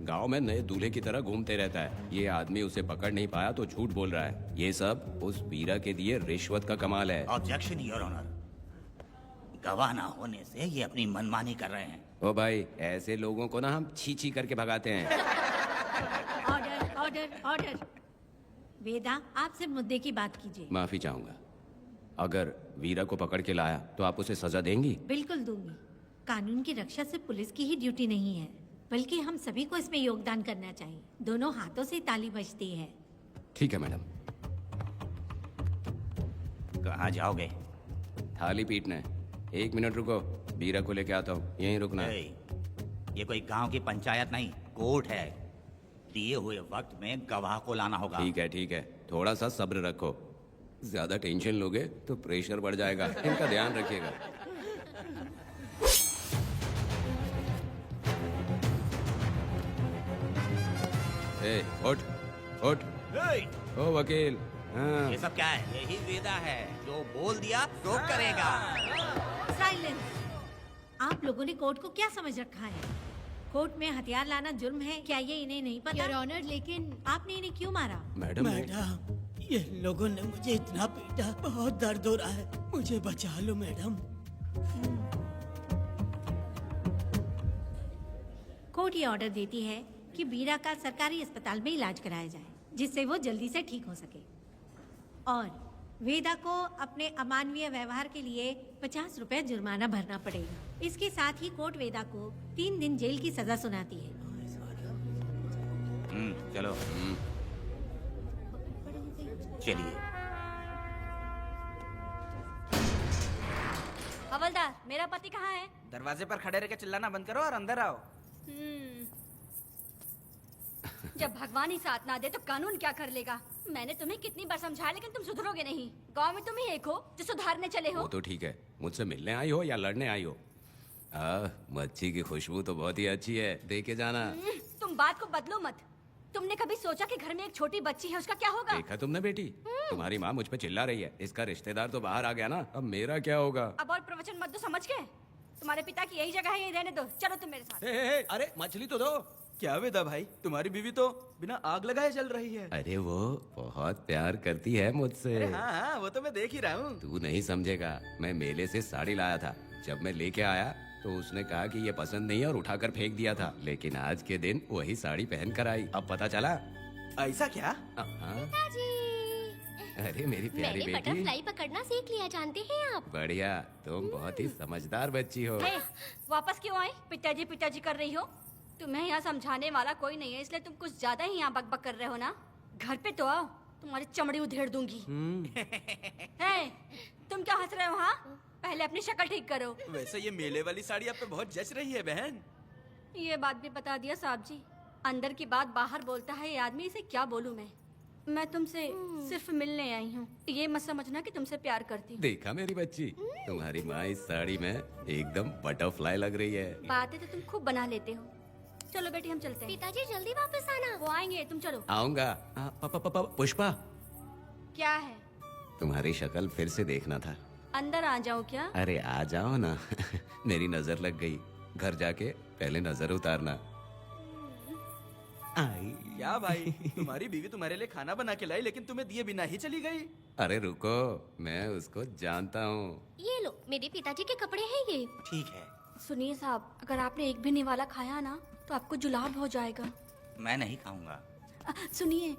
गांव में नए दूल्हे की तरह घूमते रहता है। ये आदमी उसे पकड़ नहीं पाया तो झूठ बोल रहा है। ये सब उस वीरा के दिए रिश्वत का कमाल है। ऑब्जेक्शन योर ऑनर, गवाह ना होने से ये अपनी मनमानी कर रहे हैं। ओ भाई, ऐसे लोगों को ना हम छी छी करके भगाते हैं। Order order order. वेदा, आपसे मुद्दे की बात कीजिए। माफी चाहूंगा। अगर वीरा को पकड़ के लाया तो आप उसे सजा देंगी? बिल्कुल दूंगी। कानून की रक्षा सिर्फ पुलिस की ही ड्यूटी नहीं है, बल्कि हम सभी को इसमें योगदान करना चाहिए। दोनों हाथों से ताली बजती है। ठीक है मैडम। कहाँ जाओगे? थाली पीटने। 1 मिनट रुको, वीरा को लेके आता हूँ। यहीं रुकना है। ये कोई गांव की पंचायत नहीं, कोर्ट है। दिए हुए वक्त में गवाह को लाना होगा। ठीक है, थोड़ा सा सब्र रखो। ज्यादा टेंशन लोगे तो प्रेशर बढ़ जाएगा, इनका ध्यान रखिएगा। उठ ओ वकील। हाँ। ये सब क्या है? यही वेदा है, जो बोल दिया तो करेगा। साइलेंस। आप लोगों ने कोर्ट को क्या समझ रखा है? कोर्ट में हथियार लाना जुर्म है, क्या ये इन्हें नहीं पता? योर ऑनर, लेकिन आपने इन्हें क्यों मारा? मैडम ये लोगों ने मुझे इतना पीटा, बहुत दर्द हो रहा है, मुझे बचा लो मैडम। कोर्ट ये ऑर्डर देती है कि बीरा का सरकारी अस्पताल में इलाज कराया जाए, जिससे वो जल्दी से ठीक हो सके। और वेदा को अपने अमानवीय व्यवहार के लिए 50 रुपए जुर्माना भरना पड़ेगा। इसके साथ ही कोर्ट वेदा को 3 दिन जेल की सजा सुनाती है। चलो। चलिए। हवलदार, मेरा पति कहाँ है? दरवाजे पर खड़े रह के चिल्लाना बंद करो और अंदर आओ। जब भगवान ही साथ ना दे तो कानून क्या कर लेगा? मैंने तुम्हें कितनी बार समझाया, लेकिन तुम सुधरोगे नहीं। गांव में तुम ही एक हो जो सुधारने चले हो। वो तो ठीक है, मुझसे मिलने आई हो या लड़ने आई हो? मच्छी की खुशबू तो बहुत ही अच्छी है, दे के जाना। तुम बात को बदलो मत। तुमने कभी सोचा कि घर में एक छोटी बच्ची है, उसका क्या होगा? देखा तुमने बेटी, तुम्हारी माँ मुझ पे चिल्ला रही है, इसका रिश्तेदार तो बाहर आ गया ना, अब मेरा क्या होगा? अब और प्रवचन मत दो, समझ गए? तुम्हारे पिता की यही जगह है, यही रहने दो। चलो तुम मेरे साथ। अरे मछली तो दो। क्या वेदा भाई, तुम्हारी बीवी तो बिना आग लगाए चल रही है। अरे वो बहुत प्यार करती है मुझसे। अरे हाँ, वो तो मैं देख ही रहा हूँ। तू नहीं समझेगा, मैं मेले से साड़ी लाया था, जब मैं लेके आया तो उसने कहा कि ये पसंद नहीं है और उठाकर फेंक दिया था, लेकिन आज के दिन वही साड़ी पहन कर आई। अब पता चला। ऐसा क्या? पिताजी, अरे मेरी प्यारी मैंने बेटी, बटरफ्लाई पकड़ना सीख लिया, जानते हैं आप? बढ़िया, तुम बहुत ही समझदार बच्ची हो। वापस क्यों आए? पिताजी कर रही हो? तुम्हें यहाँ समझाने वाला कोई नहीं है, इसलिए तुम कुछ ज्यादा ही यहाँ बकबक कर रहे हो ना। घर पे तो आओ, तुम्हारी चमड़ी उधेड़ दूंगी। तुम क्या हंस रहे हो? हाँ, पहले अपनी शक्ल ठीक करो। वैसे ये मेले वाली साड़ी आप पे बहुत जच रही है बहन। ये बात भी बता दिया साहब जी, अंदर की बात बाहर बोलता है ये आदमी, इसे क्या बोलूं मैं तुमसे सिर्फ मिलने आई हूँ, ये मत समझना कि तुमसे प्यार करती हूँ। देखा मेरी बच्ची, तुम्हारी माँ इस साड़ी में एकदम बटरफ्लाई लग रही है। बातें तो तुम खूब बना लेते हो। चलो बेटी, हम चलते हैं। पिताजी जल्दी वापस आना। वो आएंगे, तुम चलो। आऊंगा। पुष्पा, क्या है? तुम्हारी शक्ल फिर से देखना था। अंदर आ जाओ क्या? अरे आ जाओ ना। मेरी नजर लग गई, घर जाके पहले नजर उतारना। आई। क्या भाई, तुम्हारी बीवी तुम्हारे लिए खाना बना के लाई, लेकिन तुम्हें दिए बिना ही चली गई। अरे रुको, मैं उसको जानता हूँ। ये लो, मेरे पिताजी के कपड़े हैं ये। ठीक है। सुनिए साहब, अगर आपने एक भी निवाला खाया ना तो आपको जुलाब हो जाएगा। मैं नहीं खाऊंगा। सुनिए,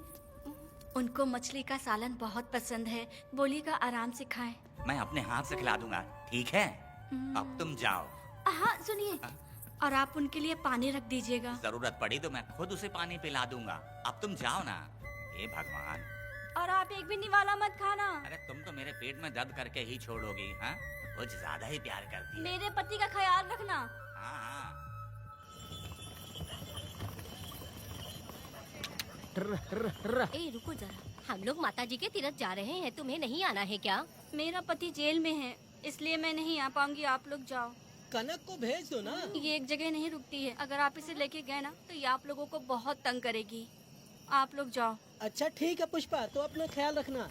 उनको मछली का सालन बहुत पसंद है, बोलिएगा आराम से खाएं। मैं अपने हाथ से खिला दूंगा, ठीक है? अब तुम जाओ। हाँ सुनिए, और आप उनके लिए पानी रख दीजिएगा। जरूरत पड़ी तो मैं खुद उसे पानी पिला दूंगा। अब तुम जाओ ना। हे भगवान। और आप एक भी निवाला मत खाना। अरे तुम तो मेरे पेट में दर्द करके ही छोड़ोगी। हाँ, कुछ ज्यादा ही प्यार करती है। मेरे पति का ख्याल रखना। हाँ हाँ। ए रुको जरा, हम लोग माता जी के तीर्थ जा रहे हैं, तुम्हें नहीं आना है क्या? मेरा पति जेल में है, इसलिए मैं नहीं आ पाऊंगी, आप लोग जाओ। कनक को भेज दो ना। ये एक जगह नहीं रुकती है, अगर आप इसे लेके गए ना तो ये आप लोगों को बहुत तंग करेगी। आप लोग जाओ। अच्छा ठीक है पुष्पा, तो अपना ख्याल रखना।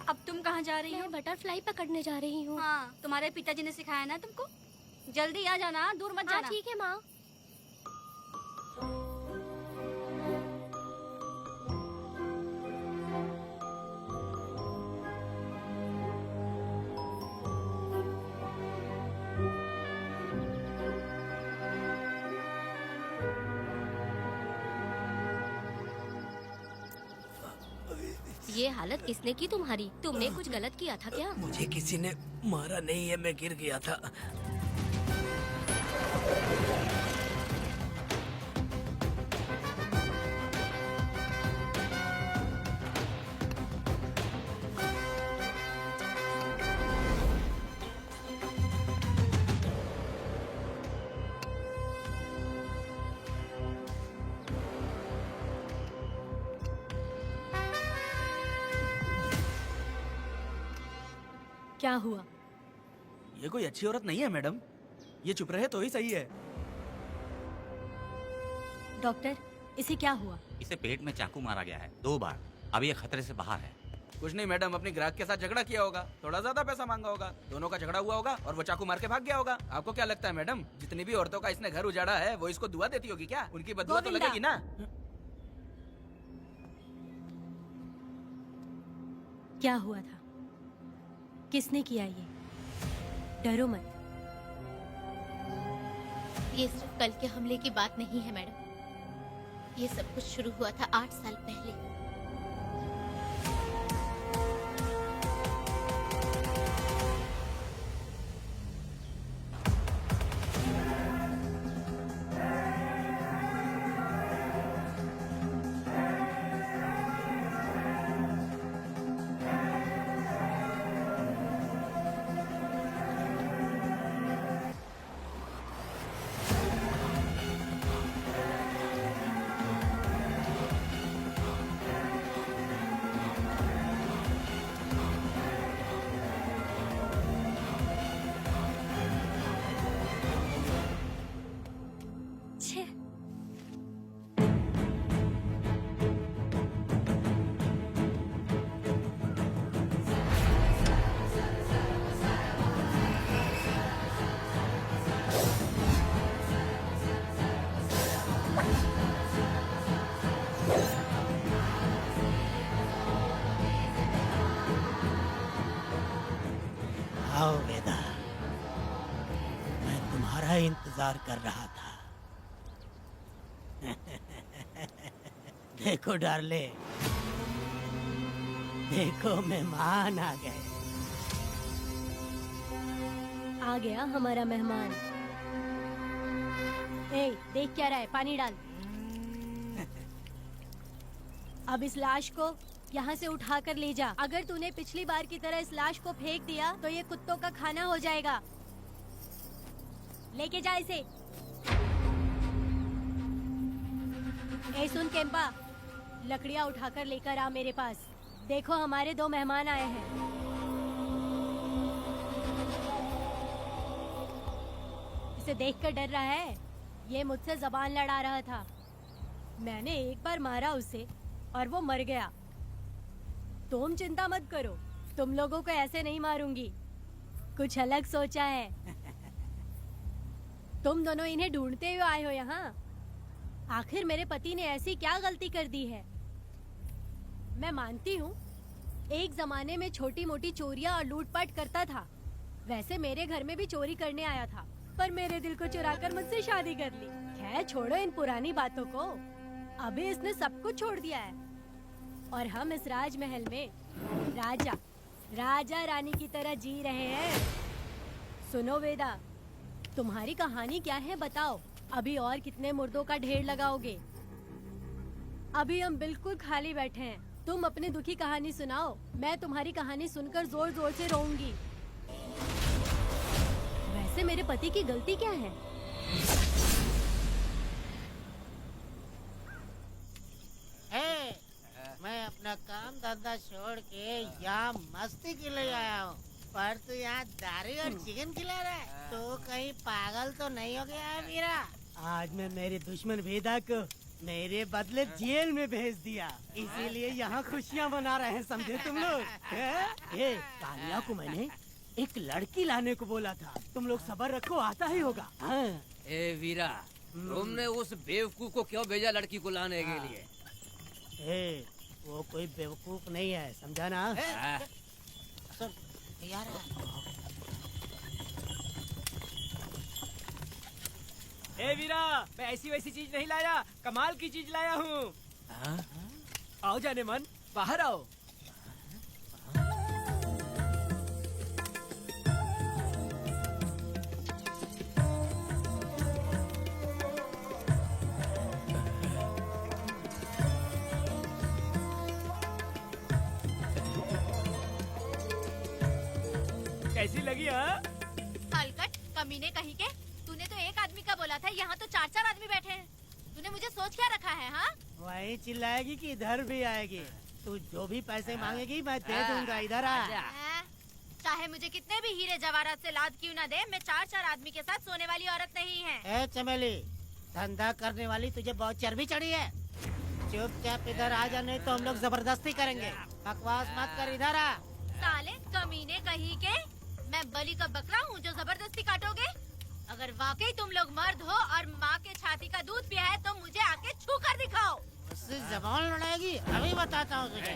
अब तुम कहाँ जा रही हो? बटरफ्लाई पकड़ने जा रही हूँ। हाँ, तुम्हारे पिताजी ने सिखाया ना तुमको। जल्दी आ जाना, दूर मत जाना। ठीक है माँ। ये हालत किसने की तुम्हारी? तुमने कुछ गलत किया था क्या? मुझे किसी ने मारा नहीं है, मैं गिर गया था। क्या हुआ? ये कोई अच्छी औरत नहीं है मैडम, ये चुप रहे तो ही सही है। डॉक्टर, इसे क्या हुआ? इसे पेट में चाकू मारा गया है 2 बार। अब ये खतरे से बाहर है। कुछ नहीं मैडम, अपने ग्राहक के साथ झगड़ा किया होगा, थोड़ा ज्यादा पैसा मांगा होगा, दोनों का झगड़ा हुआ होगा और वो चाकू मार के भाग गया होगा। आपको क्या लगता है मैडम, जितनी भी औरतों का इसने घर उजाड़ा है वो इसको दुआ देती होगी क्या? उनकी बदुआ तो गोविंदा। लगेगी ना। क्या हुआ था? किसने किया ये? डरो मत। ये सिर्फ कल के हमले की बात नहीं है मैडम, ये सब कुछ शुरू हुआ था 8 साल पहले। छे, आओ वेदा, मैं तुम्हारा इंतजार कर रहा था। देखो डार्ले, देखो मेहमान आ गए। आ गया हमारा मेहमान। ए, देख क्या रहा है? पानी डाल। अब इस लाश को यहाँ से उठा कर ले जा। अगर तूने पिछली बार की तरह इस लाश को फेंक दिया तो ये कुत्तों का खाना हो जाएगा। लेके जा इसे। ए सुन केम्पा, लकड़ियाँ उठाकर लेकर आ मेरे पास। देखो हमारे 2 मेहमान आए हैं। इसे देखकर डर रहा है? ये मुझसे जबान लड़ा रहा था। मैंने एक बार मारा उसे और वो मर गया। तुम चिंता मत करो, तुम लोगों को ऐसे नहीं मारूंगी। कुछ अलग सोचा है। तुम दोनों इन्हें ढूंढते हुए आए हो यहाँ। आखिर मेरे पति ने ऐसी क्या गलती कर दी है? मैं मानती हूँ एक जमाने में छोटी मोटी चोरियां और लूटपाट करता था। वैसे मेरे घर में भी चोरी करने आया था, पर मेरे दिल को चुराकर मुझसे शादी कर ली। खैर छोड़ो इन पुरानी बातों को। अभी इसने सब कुछ छोड़ दिया है और हम इस राजमहल में राजा रानी की तरह जी रहे हैं। सुनो वेदा, तुम्हारी कहानी क्या है बताओ? अभी और कितने मुर्दों का ढेर लगाओगे? अभी हम बिल्कुल खाली बैठे हैं। तुम अपनी दुखी कहानी सुनाओ, मैं तुम्हारी कहानी सुनकर जोर जोर से रोऊंगी। वैसे मेरे पति की गलती क्या है? मैं अपना काम धंधा छोड़ के यहाँ मस्ती के लिए आया हूँ, पर तू यहाँ दारू और चिकन खिला रहा है। तो कहीं पागल तो नहीं हो गया है वीरा? आज मैं मेरे दुश्मन वेदा को मेरे बदले जेल में भेज दिया, इसीलिए यहाँ खुशियाँ मना रहे हैं, समझे तुम लोग? ये कालिया को मैंने एक लड़की लाने को बोला था, तुम लोग सब्र रखो, आता ही होगा। हाँ। ए वीरा, तुमने उस बेवकूफ को क्यों भेजा लड़की को लाने के लिए? वो कोई बेवकूफ नहीं है, समझा ना? सुन यार, ए वीरा, मैं ऐसी वैसी चीज नहीं लाया, कमाल की चीज लाया हूँ। आओ जाने मन, बाहर आओ। कैसी लगी? हाँ, हलकट कमीने कहीं के। तूने तो एक आदमी का बोला था, यहाँ तो 4-4 आदमी बैठे हैं। तूने मुझे सोच क्या रखा है? हाँ, वही चिल्लाएगी कि इधर भी आएगी। तू जो भी पैसे मांगेगी मैं दे दूंगा, इधर आ। चाहे मुझे कितने भी हीरे जवाहरात से लाद क्यों न दे, मैं 4 आदमी के साथ सोने वाली औरत नहीं है। ए चमेली, धंधा करने वाली तुझे बहुत चर्बी चढ़ी है। चुपचाप इधर आ जा, नहीं तो हम लोग जबरदस्ती करेंगे। बकवास मत कर, इधर आ। साले कमीने कहीं के, मैं बलि का बकरा हूँ जो जबरदस्ती काटोगे? अगर वाकई तुम लोग मर्द हो और माँ के छाती का दूध पिया है तो मुझे आके छू कर दिखाओ। उससे जबान लड़ाएगी, अभी बताता हूँ तुझे।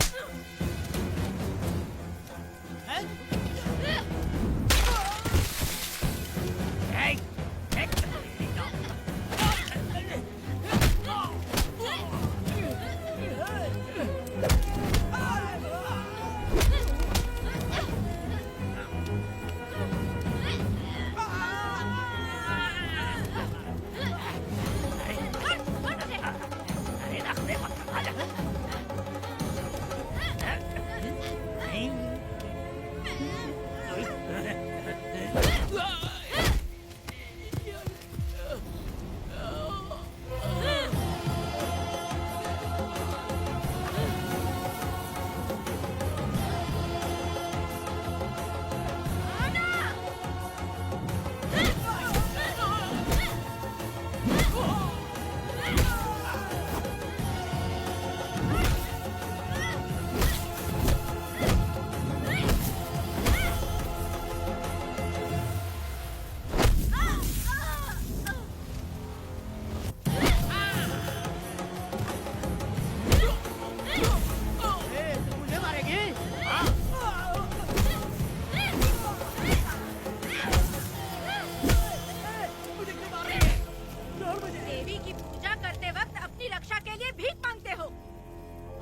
देवी की पूजा करते वक्त अपनी रक्षा के लिए भीख मांगते हो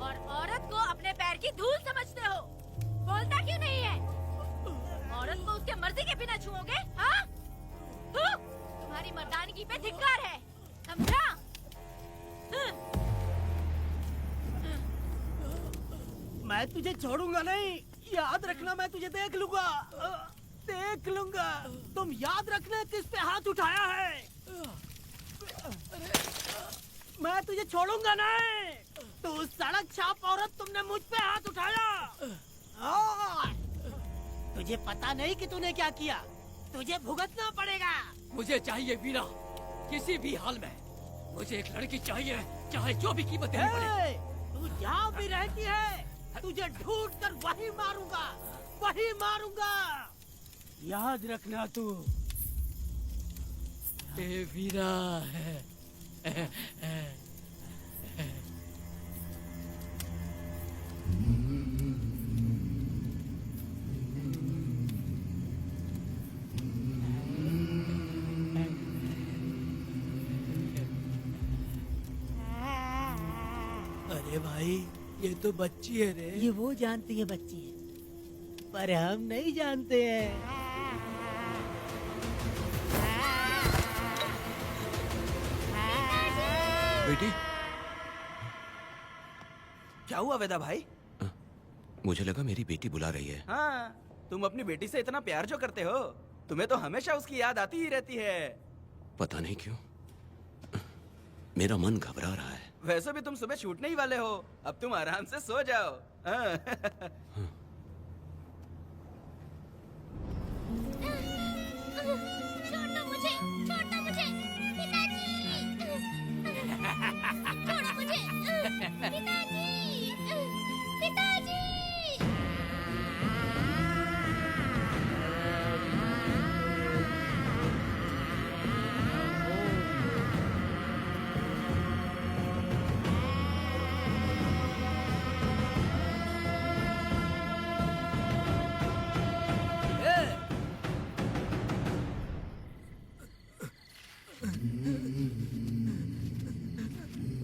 और औरत को अपने पैर की धूल समझते हो। बोलता क्यों नहीं है? औरत को उसके मर्जी के बिना छुओगे? हाँ? तुम्हारी मर्दानगी पे धिक्कार है, समझा? मैं तुझे छोड़ूंगा नहीं, याद रखना। मैं तुझे देख लूंगा, देख लूंगा। तुम याद रखना किस पे हाथ उठाया है। मैं तुझे छोड़ूंगा नहीं। तू सड़क छाप औरत, तुमने मुझ पे हाथ उठाया। तुझे पता नहीं कि तूने क्या किया, तुझे भुगतना पड़ेगा। मुझे चाहिए वीरा, किसी भी हाल में मुझे एक लड़की चाहिए, चाहे जो भी कीमत देनी पड़े। तू जहाँ भी रहती है, तुझे ढूंढ कर वही मारूंगा, वही मारूंगा। याद रखना तू। ए वीरा है। अरे भाई, ये तो बच्ची है रे। ये वो जानती है बच्ची है, पर हम नहीं जानते हैं। बेटी, क्या हुआ वेदा भाई? मुझे लगा मेरी बेटी बुला रही है। हाँ, तुम अपनी बेटी से इतना प्यार जो करते हो, तुम्हें तो हमेशा उसकी याद आती ही रहती है। पता नहीं क्यों मेरा मन घबरा रहा है। वैसे भी तुम सुबह छूटने ही वाले हो, अब तुम आराम से सो जाओ। हाँ। छोड़ो मुझे, छोड़ो मुझे, पिताजी, छोड़ो मुझे, पिताजी, पिताजी।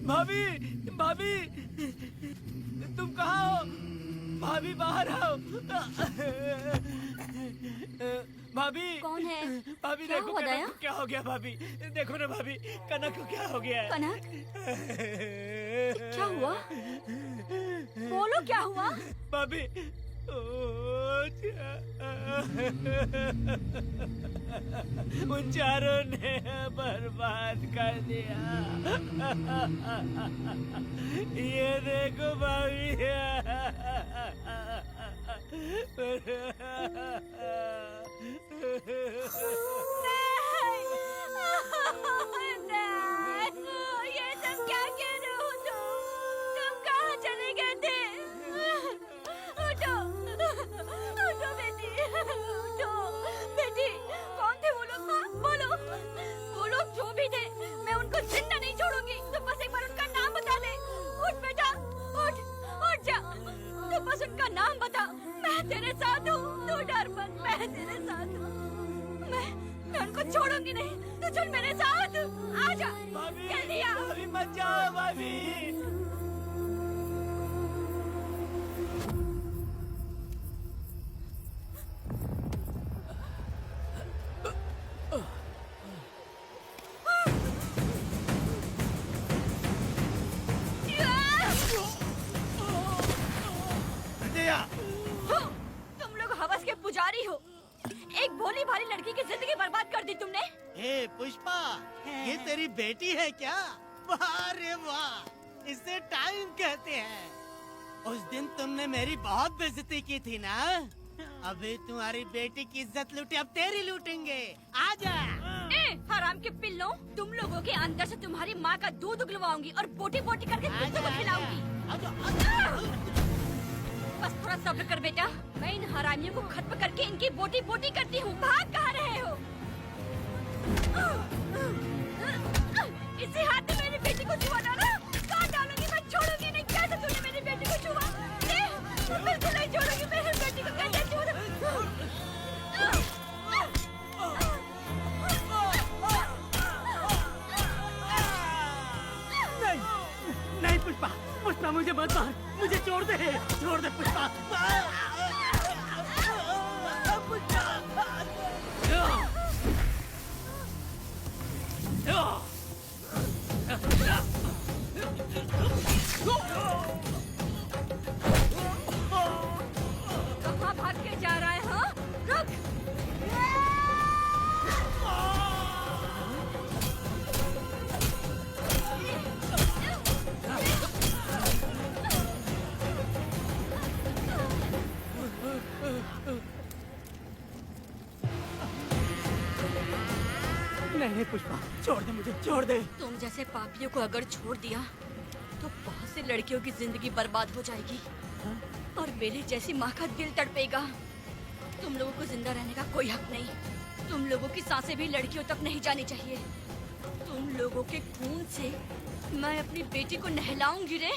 भाभी, भाभी, तुम कहाँ हो? भाभी बाहर आओ। भाभी कौन है? भाभी क्या देखो हुआ कनक दया? को क्या हो गया। भाभी देखो ना, भाभी कनक को क्या हो गया है। कनक, क्या हुआ? बोलो क्या हुआ? भाभी उन चारों ने बर्बाद कर दिया। ये देखो भाभी, ये सब क्या कह रहे हो तुम कहाँ चले गए थे? उठो उठो बेटी, उठो बेटी। कौन थे वो लोग? बोलो, वो लोग जो भी थे मैं उनको जिंदा नहीं छोड़ूंगी। तो बस एक बार उनका नाम बता दे। उठ बेटा, उठ जा। तो बस उनका नाम बता, मैं तेरे साथ हूँ। तू डर मत, मैं तेरे साथ हूँ। मैं उनको छोड़ूंगी नहीं। तू चल मेरे साथ, आजा जल्दी आ। भाभी मत जाओ भाभी। तुम लोग हवस के पुजारी हो। एक भोली भाली लड़की की जिंदगी बर्बाद कर दी तुमने। ए पुष्पा, ये तेरी बेटी है क्या? वाह रे वाह, इसे टाइम कहते हैं। उस दिन तुमने मेरी बहुत बेइज्जती की थी ना? अभी तुम्हारी बेटी की इज्जत लूटी, अब तेरी लूटेंगे। आजा। हराम के पिल्लों, तुम लोगों के अंदर से तुम्हारी माँ का दूध उगलवाऊंगी और बोटी बोटी करके तुमको खिलाऊंगी। बस थोड़ा सब्र कर बेटा, मैं इन हरामियों को खत्म करके इनकी बोटी बोटी करती हूँ। भाग कहाँ रहे हो? इसी हाथ में मेरी बेटी को छुआ डाला, काट डालूंगी, मैं छोड़ूंगी नहीं। कैसे तूने मेरी बेटी को छुआ? बिल्कुल नहीं छोड़ूंगी मेरी बेटी को। कैसे छुआ? नहीं पुष्पा, पुष्पा मुझे मत मार, मुझे छोड़ दे पुष्पा। कहाँ भाग के जा रहा है? हाँ, रुक। नहीं पुष्पा, छोड़ दे मुझे, छोड़ दे। तुम जैसे पापियों को अगर छोड़ दिया तो बहुत सी लड़कियों की जिंदगी बर्बाद हो जाएगी और मेरी जैसी माँ का दिल तड़पेगा। तुम लोगों को जिंदा रहने का कोई हक नहीं। तुम लोगों की सांसें भी लड़कियों तक नहीं जानी चाहिए। तुम लोगों के खून से मैं अपनी बेटी को नहलाऊंगी रे।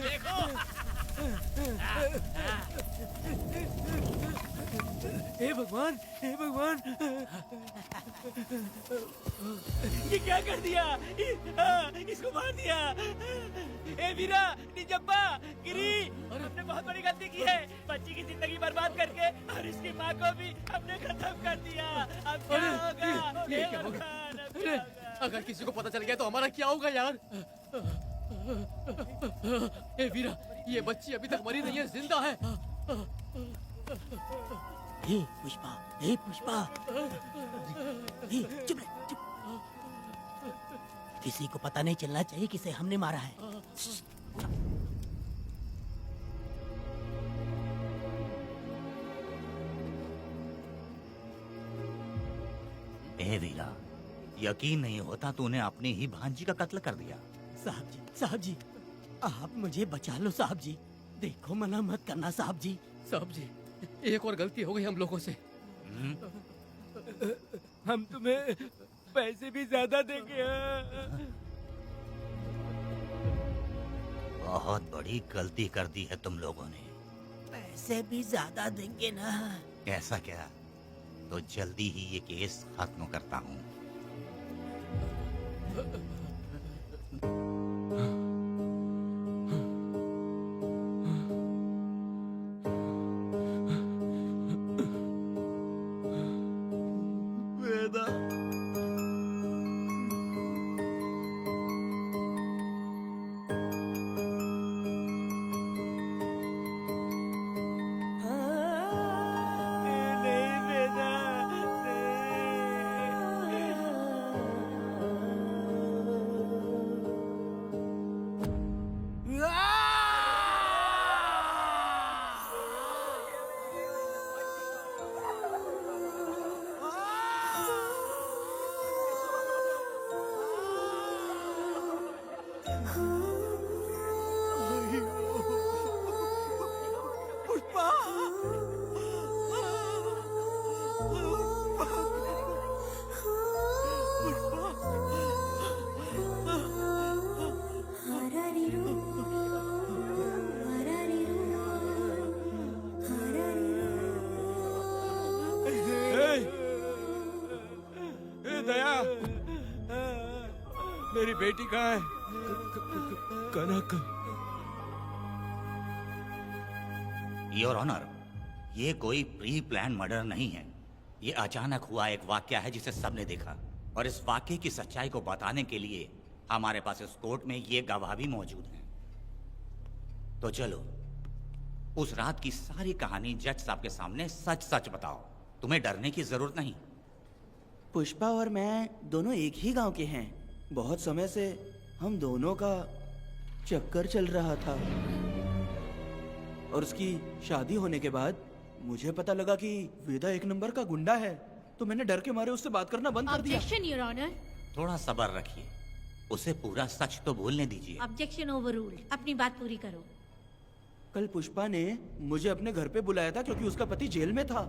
देखो हे भगवान, हे भगवान, ये क्या कर दिया? इसको मार दिया। हे वीरा, निजब्बा, गिरी, हमने बहुत बड़ी गलती की है। बच्ची की जिंदगी बर्बाद करके और इसकी माँ को भी हमने खत्म कर दिया। अब क्या होगा? ये क्या होगा? अरे, अगर किसी को पता चल गया तो हमारा क्या होगा यार? ए वीरा, ये बच्ची अभी तक मरी नहीं है, जिंदा है। हे पुष्पा, हे पुष्पा, हे चुप रह, चुप। किसी को पता नहीं चलना चाहिए किसे हमने मारा है। ए वीरा, यकीन नहीं होता तूने अपनी ही भांजी का कत्ल कर दिया। साहब जी, आप मुझे बचा लो साहब जी। देखो, मना मत करना साहब जी। साहब जी, एक और गलती हो गई हम लोगों से। हम तुम्हें पैसे भी ज्यादा देंगे। बहुत बड़ी गलती कर दी है तुम लोगों ने। पैसे भी ज्यादा देंगे ना? ऐसा क्या? तो जल्दी ही ये केस खत्म करता हूँ। वेदा, नहीं बेटा, पुष्पा, दया, मेरी बेटी कहाँ है? कनक। योर ऑनर, ये कोई प्री प्लान मर्डर नहीं है। ये अचानक हुआ एक वाकया है जिसे सबने देखा, और इस वाकये की सच्चाई को बताने के लिए हमारे पास इस कोर्ट में ये गवाह भी मौजूद हैं। तो चलो उस रात की सारी कहानी जज साहब के सामने सच सच बताओ। तुम्हें डरने की जरूरत नहीं। पुष्पा और मैं दोनों एक ही गांव के हैं। बहुत समय से हम दोनों का चक्कर चल रहा था, और उसकी शादी होने के बाद मुझे पता लगा कि वेदा एक नंबर का गुंडा है, तो मैंने डर के मारे उससे बात करना बंद कर दिया। Objection your honour. थोड़ा सब्र रखिए, उसे पूरा सच तो बोलने दीजिए। Objection overruled. अपनी बात पूरी करो। कल पुष्पा ने मुझे अपने घर पे बुलाया था क्योंकि उसका पति जेल में था।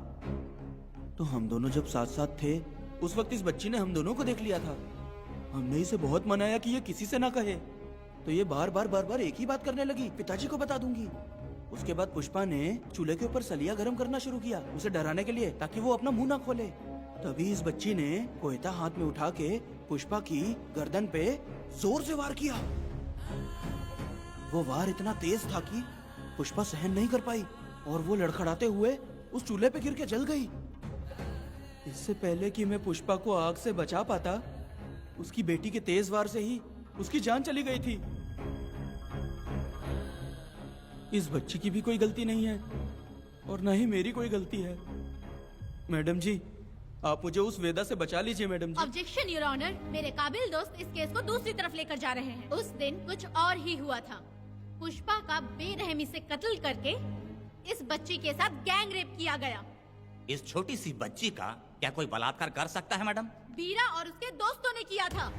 तो हम दोनों जब साथ साथ थे, उस वक्त इस बच्ची ने हम दोनों को देख लिया था। हमने इसे बहुत मनाया कि ये किसी से ना कहे, तो ये बार बार एक ही बात करने लगी, पिताजी को बता दूंगी। उसके बाद पुष्पा ने चूल्हे के ऊपर सलिया गरम करना शुरू किया, उसे डराने के लिए, ताकि वो अपना मुंह ना खोले। तभी इस बच्ची ने कोयता हाथ में उठा के पुष्पा की गर्दन पे जोर से वार किया। वो वार इतना तेज था कि पुष्पा सहन नहीं कर पाई, और वो लड़खड़ाते हुए उस चूल्हे पे गिर के जल गई। इससे पहले कि मैं पुष्पा को आग से बचा पाता, उसकी बेटी के तेज वार से ही उसकी जान चली गई थी। इस बच्ची की भी कोई गलती नहीं है, और न ही मेरी कोई गलती है। मैडम जी, आप मुझे उस वेदा से बचा लीजिए madam ji. Objection your honour. मेरे काबिल दोस्त इस केस को दूसरी तरफ लेकर जा रहे हैं। उस दिन कुछ और ही हुआ था। पुष्पा का बेरहमी से कत्ल करके इस बच्ची के साथ गैंग रेप किया गया। इस छोटी सी बच्ची का क्या कोई बलात्कार कर सकता है मैडम? वीरा और उसके दोस्तों ने किया था।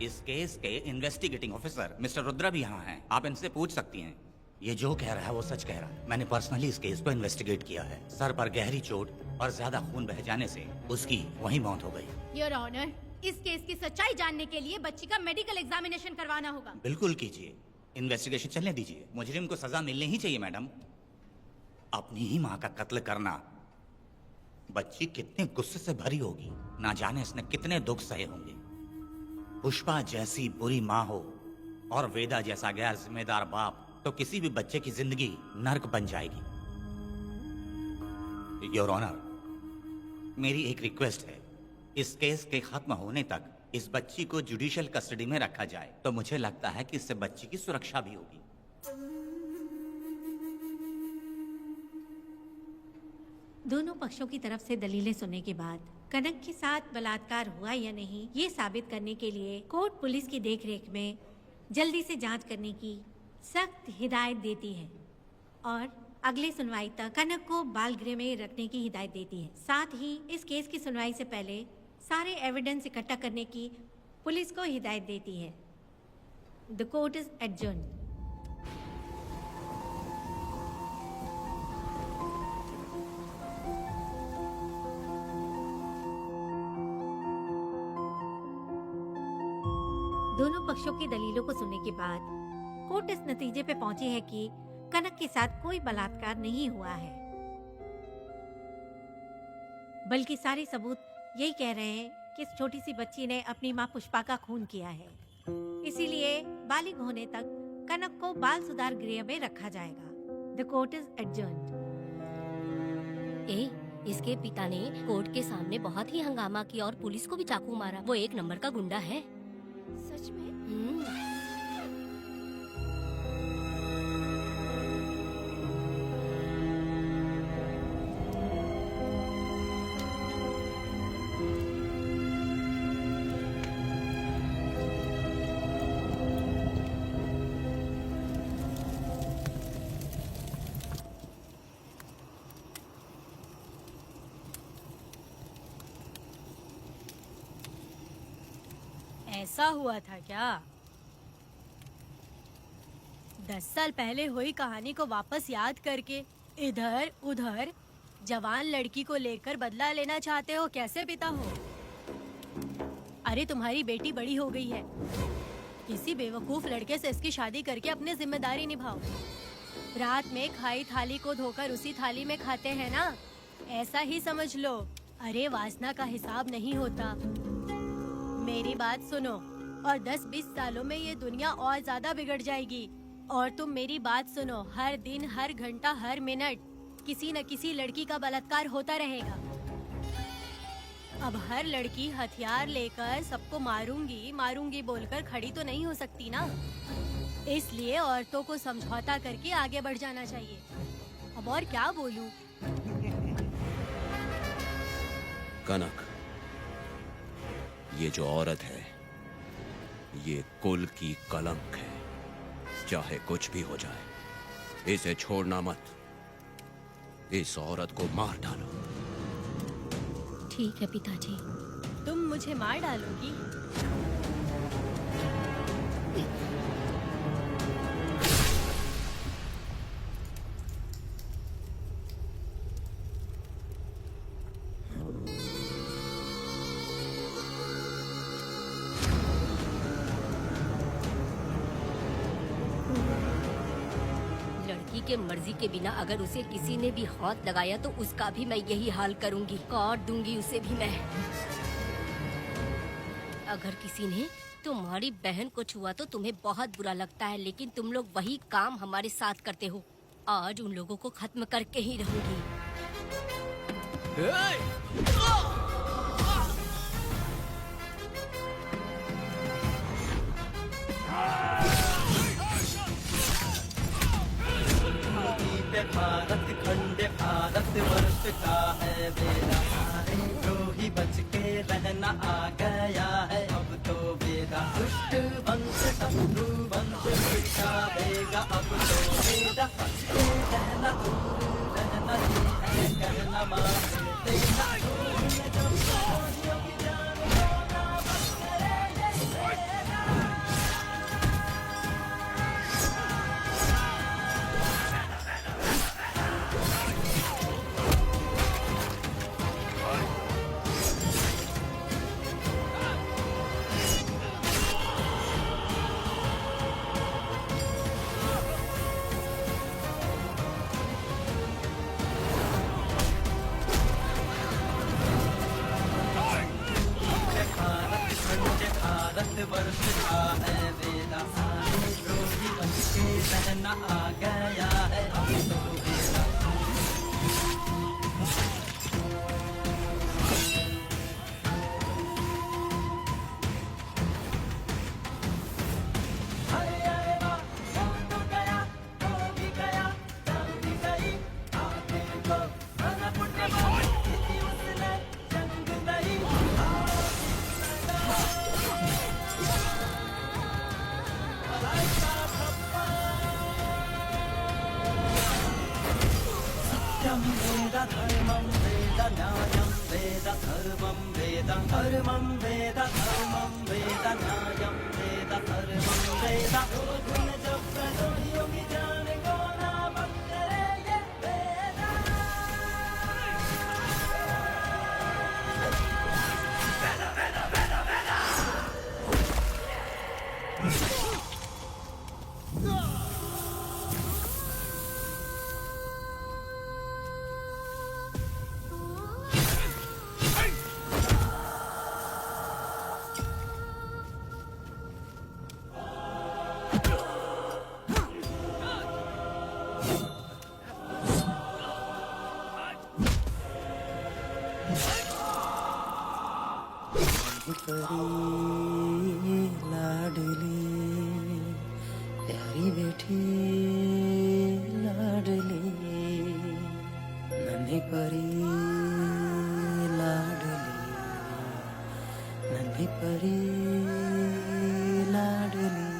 इस केस के इन्वेस्टिगेटिंग ऑफिसर मिस्टर रुद्रा भी यहाँ हैं। आप इनसे पूछ सकती हैं। ये जो कह रहा है वो सच कह रहा है। मैंने पर्सनली इस केस को इन्वेस्टिगेट किया है। सर पर गहरी चोट और ज्यादा खून बह जाने से उसकी वहीं मौत हो गई। योर ऑनर, इस केस की सच्चाई जानने के लिए बच्ची का मेडिकल एग्जामिनेशन करवाना होगा। बिल्कुल कीजिए, इन्वेस्टिगेशन चलने दीजिए। मुजरिम को सजा मिलनी ही चाहिए मैडम। अपनी ही माँ का कत्ल करना, बच्ची कितने गुस्से से भरी होगी, ना जाने इसने कितने दुख सहे होंगे। पुष्पा जैसी बुरी माँ हो और वेदा जैसा गैर जिम्मेदार बाप, तो किसी भी बच्चे की जिंदगी नर्क बन जाएगी। योर ऑनर, मेरी एक रिक्वेस्ट है, इस केस के खत्म होने तक इस बच्ची को जुडिशियल कस्टडी में रखा जाए, तो मुझे लगता है कि इससे बच्ची की सुरक्षा भी होगी। दोनों पक्षों की तरफ से दलीलें सुनने के बाद कनक के साथ बलात्कार हुआ या नहीं, ये साबित करने के लिए कोर्ट पुलिस की देखरेख में जल्दी से जांच करने की सख्त हिदायत देती है, और अगली सुनवाई तक कनक को बाल गृह में रखने की हिदायत देती है। साथ ही इस केस की सुनवाई से पहले सारे एविडेंस इकट्ठा करने की पुलिस को हिदायत देती है। The court is adjourn. दोनों पक्षों की दलीलों को सुनने के बाद कोर्ट इस नतीजे पे पहुंची है कि कनक के साथ कोई बलात्कार नहीं हुआ है। बल्कि सारे सबूत यही कह रहे हैं कि इस छोटी सी बच्ची ने अपनी माँ पुष्पा का खून किया है। इसीलिए बालिग होने तक कनक को बाल सुधार गृह में रखा जाएगा। The court is adjourned. इसके पिता ने कोर्ट के सामने बहुत ही हंगामा किया और पुलिस को भी चाकू मारा। वो एक नंबर का गुंडा है। सच में? ऐसा हुआ था क्या? 10 साल पहले हुई कहानी को वापस याद करके इधर उधर जवान लड़की को लेकर बदला लेना चाहते हो? कैसे पिता हो? अरे तुम्हारी बेटी बड़ी हो गई है। किसी बेवकूफ लड़के से इसकी शादी करके अपनी जिम्मेदारी निभाओ। रात में खाई थाली को धोकर उसी थाली में खाते हैं ना, ऐसा ही समझ लो। अरे वासना का हिसाब नहीं होता। मेरी बात सुनो, और 10-20 सालों में ये दुनिया और ज्यादा बिगड़ जाएगी। और तुम मेरी बात सुनो, हर दिन, हर घंटा, हर मिनट किसी न किसी लड़की का बलात्कार होता रहेगा। अब हर लड़की हथियार लेकर सबको मारूंगी मारूंगी बोलकर खड़ी तो नहीं हो सकती ना। इसलिए औरतों को समझौता करके आगे बढ़ जाना चाहिए। अब और क्या बोलूं? कनक, ये जो औरत है ये कुल की कलंक है। चाहे कुछ भी हो जाए इसे छोड़ना मत। इस औरत को मार डालो। ठीक है पिताजी। तुम मुझे मार डालोगी? के मर्जी के बिना अगर उसे किसी ने भी हाथ लगाया तो उसका भी मैं यही हाल करूंगी। काट दूंगी उसे भी मैं। अगर किसी ने तुम्हारी बहन को छुआ तो तुम्हें बहुत बुरा लगता है, लेकिन तुम लोग वही काम हमारे साथ करते हो। आज उन लोगों को खत्म करके ही रहूंगी। भारत खंड भारत वर्ष का है बेरा, सारे द्रोही बच के रहना आ गया है अब तो बेरा। दुष्ट वंश शत्रु वंश मिटाएगा अब तो बेरा। बच के रहना दूर रहना ही है कहना मान लेना। वर्ष का है बेरा, सारे द्रोही बच के रहना आ गया है अब तो बेरा। धर्मं वेद न्यायं वेद धर्मं वेद धर्मं वेद धर्मं वेद न्यायं वेद धर्मं वेद। धुन जब द्रोहियों की जान को नाबद करे ये वेद। लाडली प्यारी बेटी लाडली नन्ही परी लाडली नन्ही परी लाडली।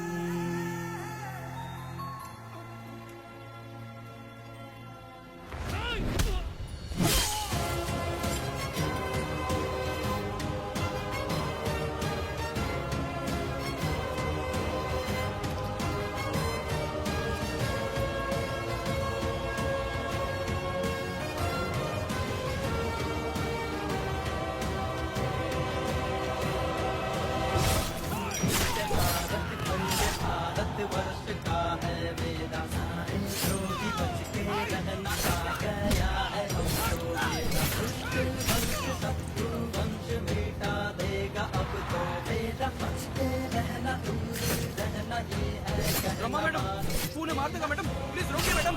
रमा मैडम, फोन मार देगा मैडम, प्लीज रोकिए मैडम।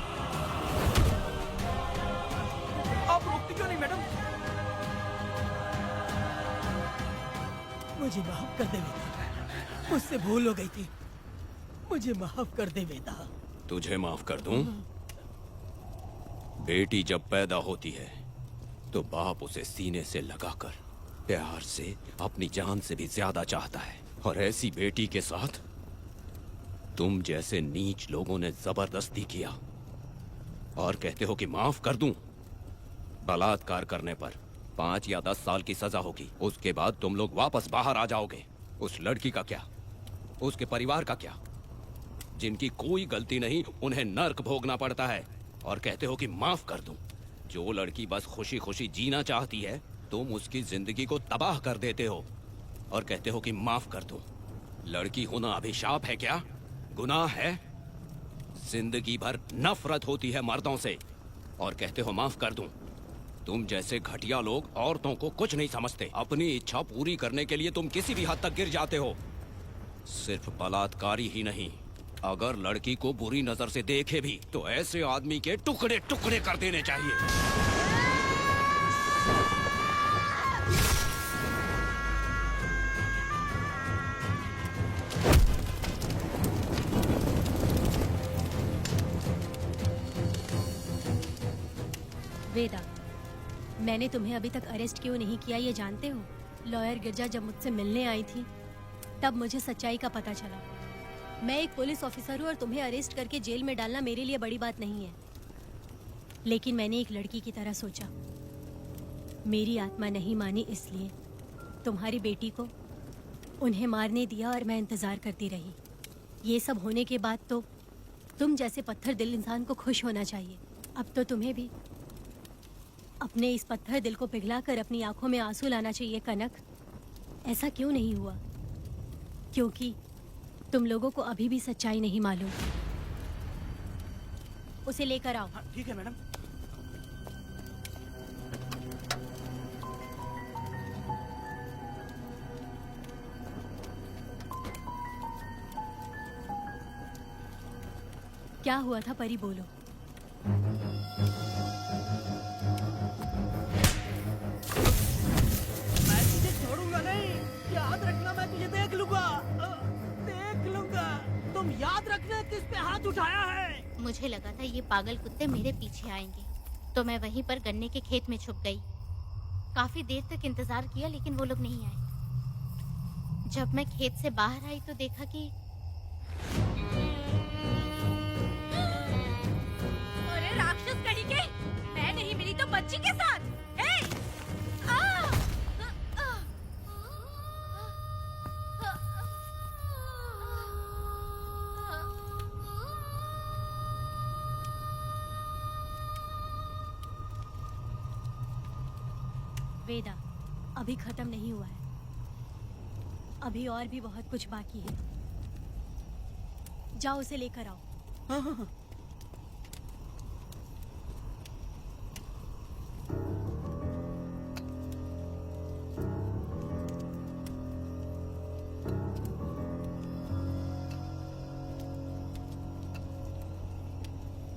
आप रोकती क्यों नहीं मैडम? मुझे माफ कर दे वेदा, मुझसे भूल हो गई थी, मुझे माफ कर दे वेदा। तुझे माफ कर दूं? बेटी जब पैदा होती है तो बाप उसे सीने से लगाकर प्यार से अपनी जान से भी ज्यादा चाहता है, और ऐसी बेटी के साथ तुम जैसे नीच लोगों ने जबरदस्ती किया और कहते हो कि माफ कर दूं। बलात्कार करने पर 5 या 10 साल की सजा होगी, उसके बाद तुम लोग वापस बाहर आ जाओगे। उस लड़की का क्या, उसके परिवार का क्या? जिनकी कोई गलती नहीं उन्हें नर्क भोगना पड़ता है, और कहते हो कि माफ कर दूं। जो लड़की बस खुशी खुशी जीना चाहती है तुम उसकी जिंदगी को तबाह कर देते हो और कहते हो कि माफ कर दूं। लड़की होना अभिशाप है क्या, गुनाह है? जिंदगी भर नफरत होती है मर्दों से और कहते हो माफ कर दूं। तुम जैसे घटिया लोग औरतों को कुछ नहीं समझते। अपनी इच्छा पूरी करने के लिए तुम किसी भी हद तक गिर जाते हो। सिर्फ बलात्कारी ही नहीं, अगर लड़की को बुरी नजर से देखे भी तो ऐसे आदमी के टुकड़े टुकड़े कर देने चाहिए। वेदा, मैंने तुम्हें अभी तक अरेस्ट क्यों नहीं किया ये जानते हो? लॉयर गिरजा जब मुझसे मिलने आई थी तब मुझे सच्चाई का पता चला। मैं एक पुलिस ऑफिसर हूँ और तुम्हें अरेस्ट करके जेल में डालना मेरे लिए बड़ी बात नहीं है, लेकिन मैंने एक लड़की की तरह सोचा। मेरी आत्मा नहीं मानी, इसलिए तुम्हारी बेटी को उन्हें मारने दिया और मैं इंतजार करती रही। ये सब होने के बाद तो तुम जैसे पत्थर दिल इंसान को खुश होना चाहिए। अब तो तुम्हें भी अपने इस पत्थर दिल को पिघलाकर अपनी आंखों में आंसू लाना चाहिए। कनक, ऐसा क्यों नहीं हुआ? क्योंकि तुम लोगों को अभी भी सच्चाई नहीं मालूम। उसे लेकर आओ। ठीक है मैडम। क्या हुआ था परी, बोलो। मैं तुझे छोड़ूंगा नहीं, याद रखना, मैं तुझे देख लूंगा, देख लूंगा। तुम याद रखना किस पे हाथ उठाया है। मुझे लगा था ये पागल कुत्ते मेरे पीछे आएंगे, तो मैं वहीं पर गन्ने के खेत में छुप गई। काफी देर तक इंतजार किया लेकिन वो लोग नहीं आए। जब मैं खेत से बाहर आई तो देखा कि अरे राक्षस कहीं के, मैं नहीं मिली तो बच्ची के साथ। वेदा, अभी खत्म नहीं हुआ है, अभी और भी बहुत कुछ बाकी है। जाओ उसे लेकर आओ। हाँ हाँ हाँ।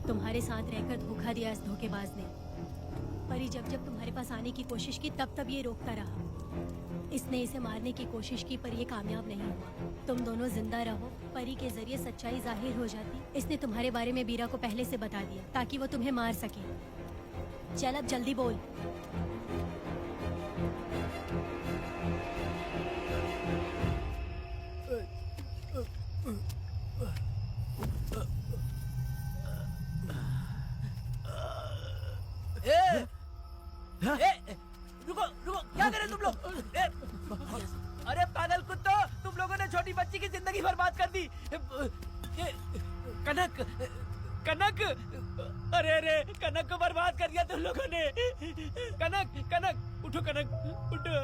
तुम्हारे साथ रहकर धोखा दिया इस धोखेबाज ने, पर परी जब जब तुम्हारे पास आने की कोशिश की तब तब ये रोकता रहा। इसने इसे मारने की कोशिश की पर ये कामयाब नहीं हुआ। तुम दोनों जिंदा रहो, परी के जरिए सच्चाई जाहिर हो जाती। इसने तुम्हारे बारे में बीरा को पहले से बता दिया ताकि वो तुम्हें मार सके। चल अब जल्दी बोल। रुको रुको, क्या करे तुम लोग? अरे पागल कुत्तो, तुम लोगों ने छोटी बच्ची की जिंदगी बर्बाद कर दी। कनक कनक, अरे अरे कनक को बर्बाद कर दिया तुम लोगों ने। कनक कनक उठो, कनक उठो।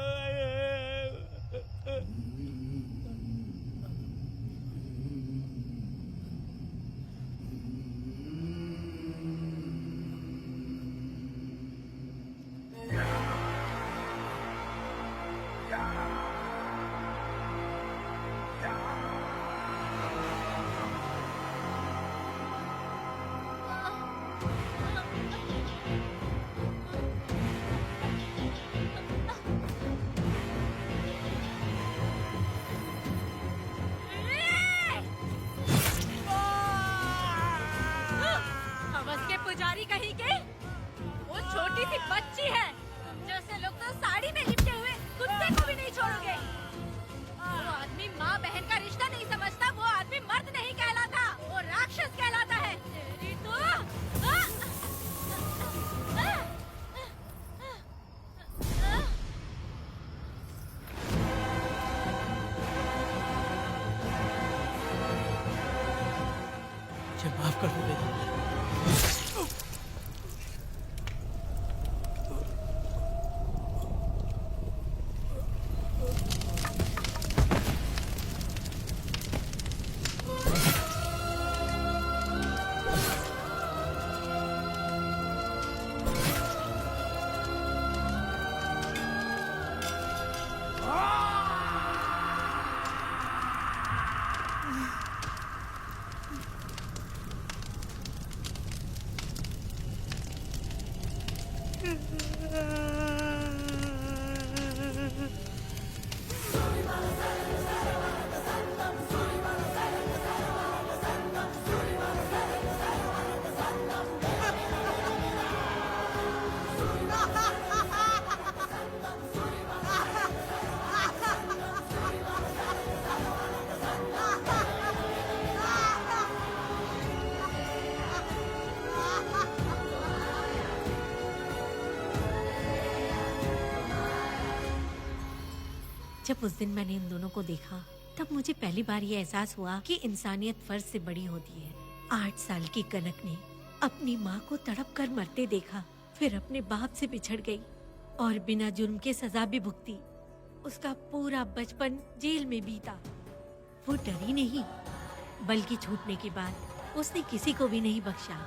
पुजारी कहीं के, वो छोटी सी बच्ची है। जैसे लोग तो साड़ी में लिपटे हुए कुत्ते को भी नहीं छोड़ोगे। वो आदमी माँ बहन का रिश्ता नहीं समझता, वो आदमी मर्द नहीं कहलाता, वो राक्षस कहलाता है। तेरी तो माफ कर दो बेटा। जब उस दिन मैंने इन दोनों को देखा तब मुझे पहली बार ये एहसास हुआ कि इंसानियत फर्ज से बड़ी होती है। 8 साल की कनक ने अपनी माँ को तड़प कर मरते देखा, फिर अपने बाप से बिछड़ गई और बिना जुर्म के सजा भी भुगती। उसका पूरा बचपन जेल में बीता। वो डरी नहीं, बल्कि छूटने के बाद उसने किसी को भी नहीं बख्शा।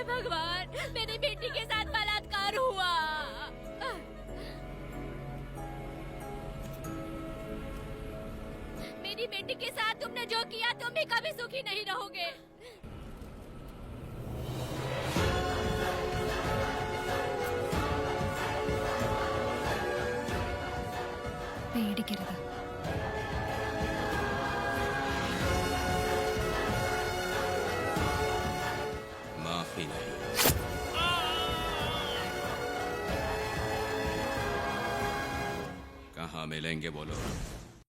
भगवान, मेरी बेटी के साथ बलात्कार हुआ। मेरी बेटी के साथ तुमने जो किया तुम भी कभी सुखी नहीं रहोगे। पेड़ गिर गया। माफी नहीं। मिलेंगे वो लोग।